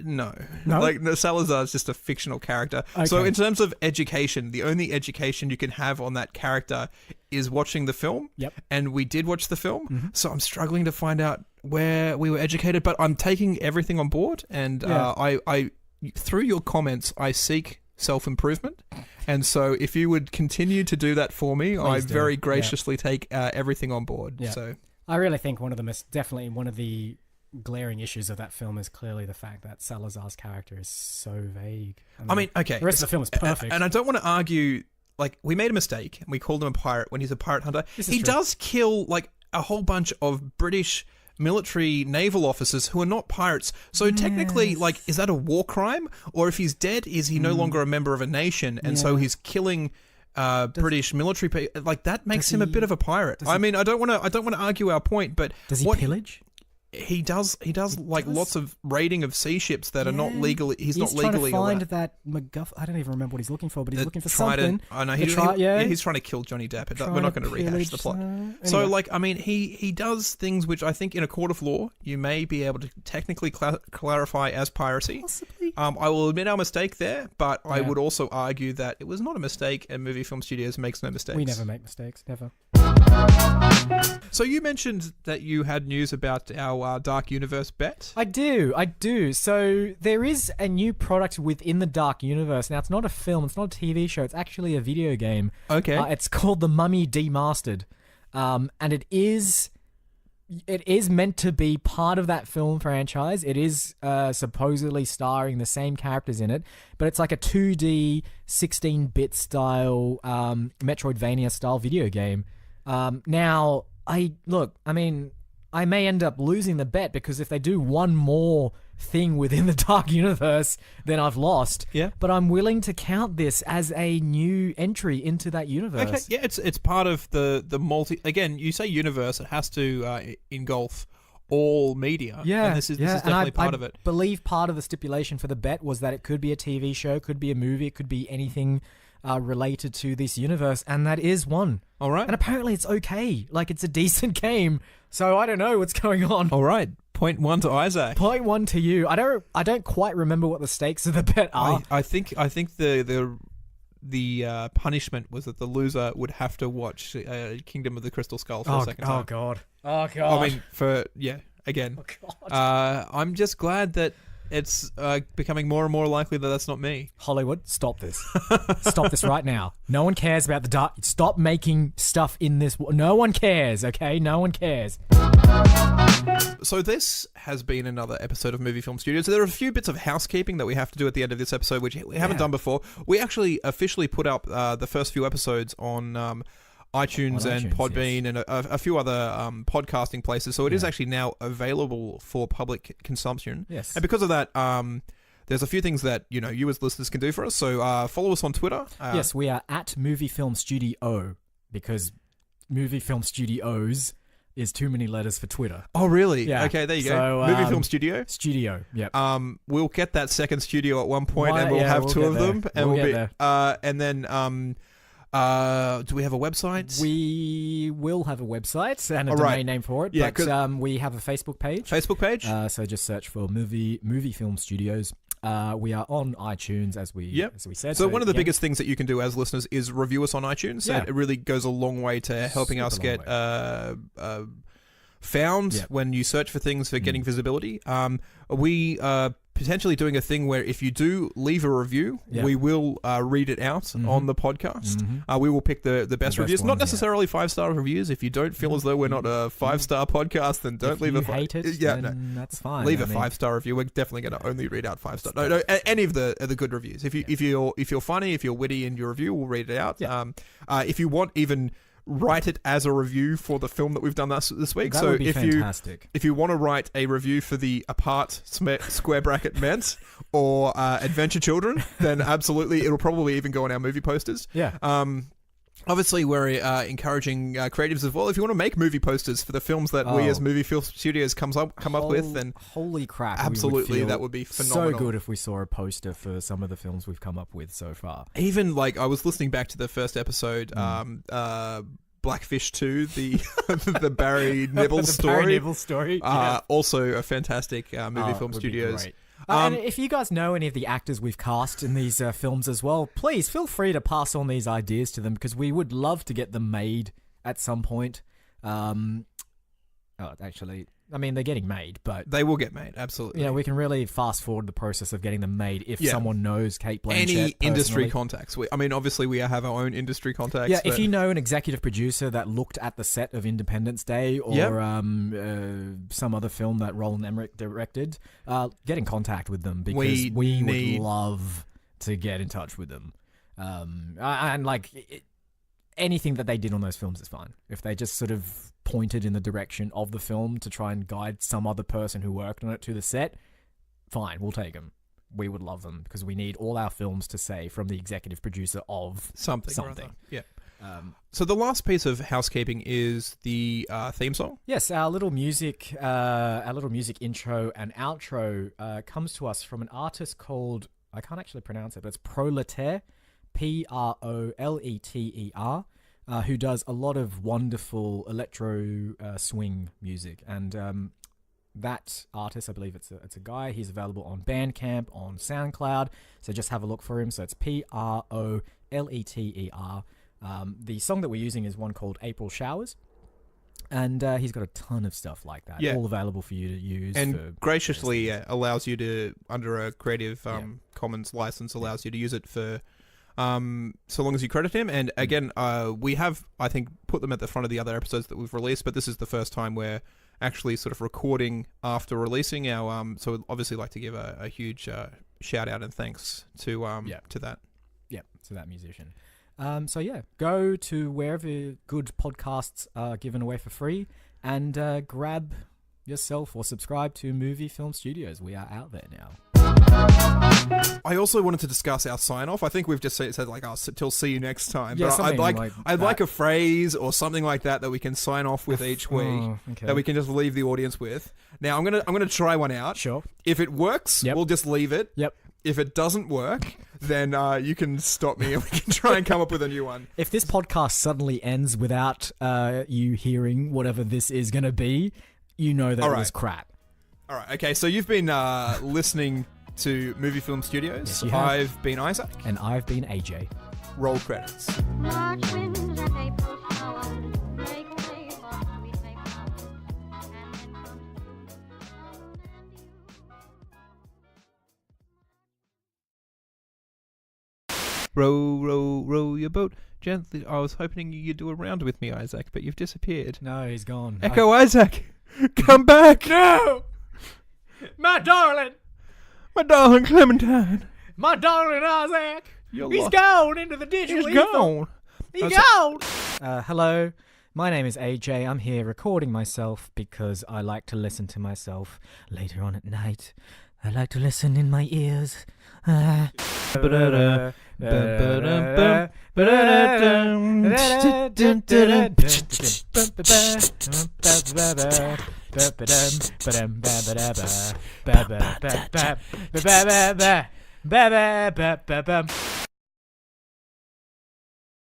No. Like, Salazar is just a fictional character. Okay. So in terms of education, the only education you can have on that character is watching the film. And we did watch the film. So I'm struggling to find out where we were educated, but I'm taking everything on board. And I through your comments, I seek self-improvement. And so if you would continue to do that for me, I very graciously take everything on board. So I really think one of the glaring issues of that film is clearly the fact that Salazar's character is so vague. I mean, okay. The rest of the film is perfect. And I don't want to argue, like, we made a mistake and we called him a pirate when he's a pirate hunter. He does kill, like, a whole bunch of British military naval officers who are not pirates. So technically, like, is that a war crime? Or if he's dead, is he no longer a member of a nation? And so he's killing British military people. Like, that makes him a bit of a pirate. I mean, I don't want to argue our point, but does he pillage? He does lots of raiding of sea ships that are not legally. He's not legally trying to allowed. find that MacGuffin. I don't even remember what he's looking for, but he's looking for something. I know he's trying to kill Johnny Depp. We're not going to rehash the plot. Anyway. So, like, I mean, he does things which I think in a court of law you may be able to technically clarify as piracy. Possibly. I will admit our mistake there, but I would also argue that it was not a mistake, and Movie Film Studios makes no mistakes. We never make mistakes, never. So you mentioned that you had news about our Dark Universe bet. I do. So there is a new product within the Dark Universe. Now, it's not a film, it's not a TV show, it's actually a video game. Okay. It's called The Mummy Demastered. And it is meant to be part of that film franchise. It is supposedly starring the same characters in it, but it's like a 2D, 16-bit style, Metroidvania style video game. Now, I may end up losing the bet, because if they do one more thing within the Dark Universe, then I've lost. Yeah. But I'm willing to count this as a new entry into that universe. Okay, yeah, it's part of the multi. Again, you say universe, it has to engulf all media. Yeah, and this is definitely part of it. I believe part of the stipulation for the bet was that it could be a TV show, could be a movie, it could be anything related to this universe, and that is one. All right. And apparently it's okay. Like, it's a decent game. So I don't know what's going on. All right. Point 1 to Isaac. Point 1 to you. I don't quite remember what the stakes of the bet are. I think the punishment was that the loser would have to watch Kingdom of the Crystal Skull for a second time. Oh god. I mean, again. Oh god. I'm just glad that it's becoming more and more likely that that's not me. Hollywood, stop this. Stop this right now. No one cares about the dark. Stop making stuff in this. No one cares, okay? No one cares. So this has been another episode of Movie Film Studios. So there are a few bits of housekeeping that we have to do at the end of this episode, which we haven't done before. We actually officially put up the first few episodes on iTunes and Podbean, yes, and a few other podcasting places. So it is actually now available for public consumption. Yes. And because of that, there's a few things that you as listeners can do for us. So follow us on Twitter. Yes, we are at Movie Film Studio, because Movie Film Studios is too many letters for Twitter. Oh, really? Yeah. Okay, there you go. go. Movie Film Studio. Studio. Yep. We'll get that second studio at one point, and we'll have two of them, and we'll be there. And then do we have a website? We will have a website and a domain name for it. Yeah, but we have a Facebook page. So just search for Movie Film Studios. We are on iTunes, as we said. So one of the biggest things that you can do as listeners is review us on iTunes. Yeah. It really goes a long way to helping us get found when you search for things, for getting visibility. We potentially doing a thing where if you do leave a review, we will read it out on the podcast. We will pick the best reviews, ones, not necessarily 5-star reviews. If you don't feel as though we're not a 5-star podcast, then don't leave a 5. Hate it, then that's fine. Leave a 5-star review. We're definitely going to only read out 5-star. No, any of the good reviews. If you're funny, if you're witty in your review, we'll read it out. If you want, even write it as a review for the film that we've done this week. That would be fantastic. If you want to write a review for the Apart Square Bracket Meant or Adventure Children, then absolutely, it'll probably even go on our movie posters. Yeah. Obviously, we're encouraging creatives as well. If you want to make movie posters for the films that we as Movie Film Studios come up with, then holy crap, absolutely, that would be phenomenal. So good if we saw a poster for some of the films we've come up with so far. Even like I was listening back to the first episode, Blackfish 2, the Barry Nibbles story. Barry Nibbles story. Also a fantastic Movie Film Studios. And if you guys know any of the actors we've cast in these films as well, please feel free to pass on these ideas to them because we would love to get them made at some point. Actually, I mean, they're getting made, but they will get made, absolutely. We can really fast forward the process of getting them made if someone knows Kate Blanchett Any personally. industry contacts. Obviously, we have our own industry contacts. Yeah, if you know an executive producer that looked at the set of Independence Day or some other film that Roland Emmerich directed, get in contact with them because we would love to get in touch with them. Anything that they did on those films is fine. If they just sort of pointed in the direction of the film to try and guide some other person who worked on it to the set, fine, we'll take them. We would love them because we need all our films to say from the executive producer of something. Yeah. So the last piece of housekeeping is the theme song. Yes, our little music intro and outro comes to us from an artist called, I can't actually pronounce it, but it's Proleter, Proleter, who does a lot of wonderful electro swing music. And that artist, I believe it's a guy. He's available on Bandcamp, on SoundCloud. So just have a look for him. So it's Proleter. The song that we're using is one called April Showers. And he's got a ton of stuff like that, all available for you to use. And graciously allows you to, under a Creative Commons license, allows you to use it for so long as you credit him. And again, we have, I think, put them at the front of the other episodes that we've released, but this is the first time we're actually sort of recording after releasing our so we'd obviously like to give a huge shout out and thanks to that. Yeah, to that musician. Go to wherever good podcasts are given away for free and grab yourself or subscribe to Movie Film Studios. We are out there now. I also wanted to discuss our sign-off. I think we've just said like, till see you next time. Yeah, but I'd like a phrase or something like that we can sign off with each week, that we can just leave the audience with. Now, I'm gonna try one out. Sure. If it works, we'll just leave it. Yep. If it doesn't work, then you can stop me and we can try and come up with a new one. If this podcast suddenly ends without you hearing whatever this is going to be, you know that it was crap. All right. Okay. So you've been listening to Movie Film Studios. Yes, you have. I've been Isaac. And I've been AJ. Roll credits. March winds and April showers make way for sweet May flowers, and then comes Row, row, row your boat gently. I was hoping you'd do a round with me, Isaac, but you've disappeared. No, he's gone. Echo Isaac, come back! No! My darling! My darling Clementine! My darling Isaac! He's gone into the digital He's gone! He's gone! Hello, my name is AJ. I'm here recording myself because I like to listen to myself later on at night. I like to listen in my ears.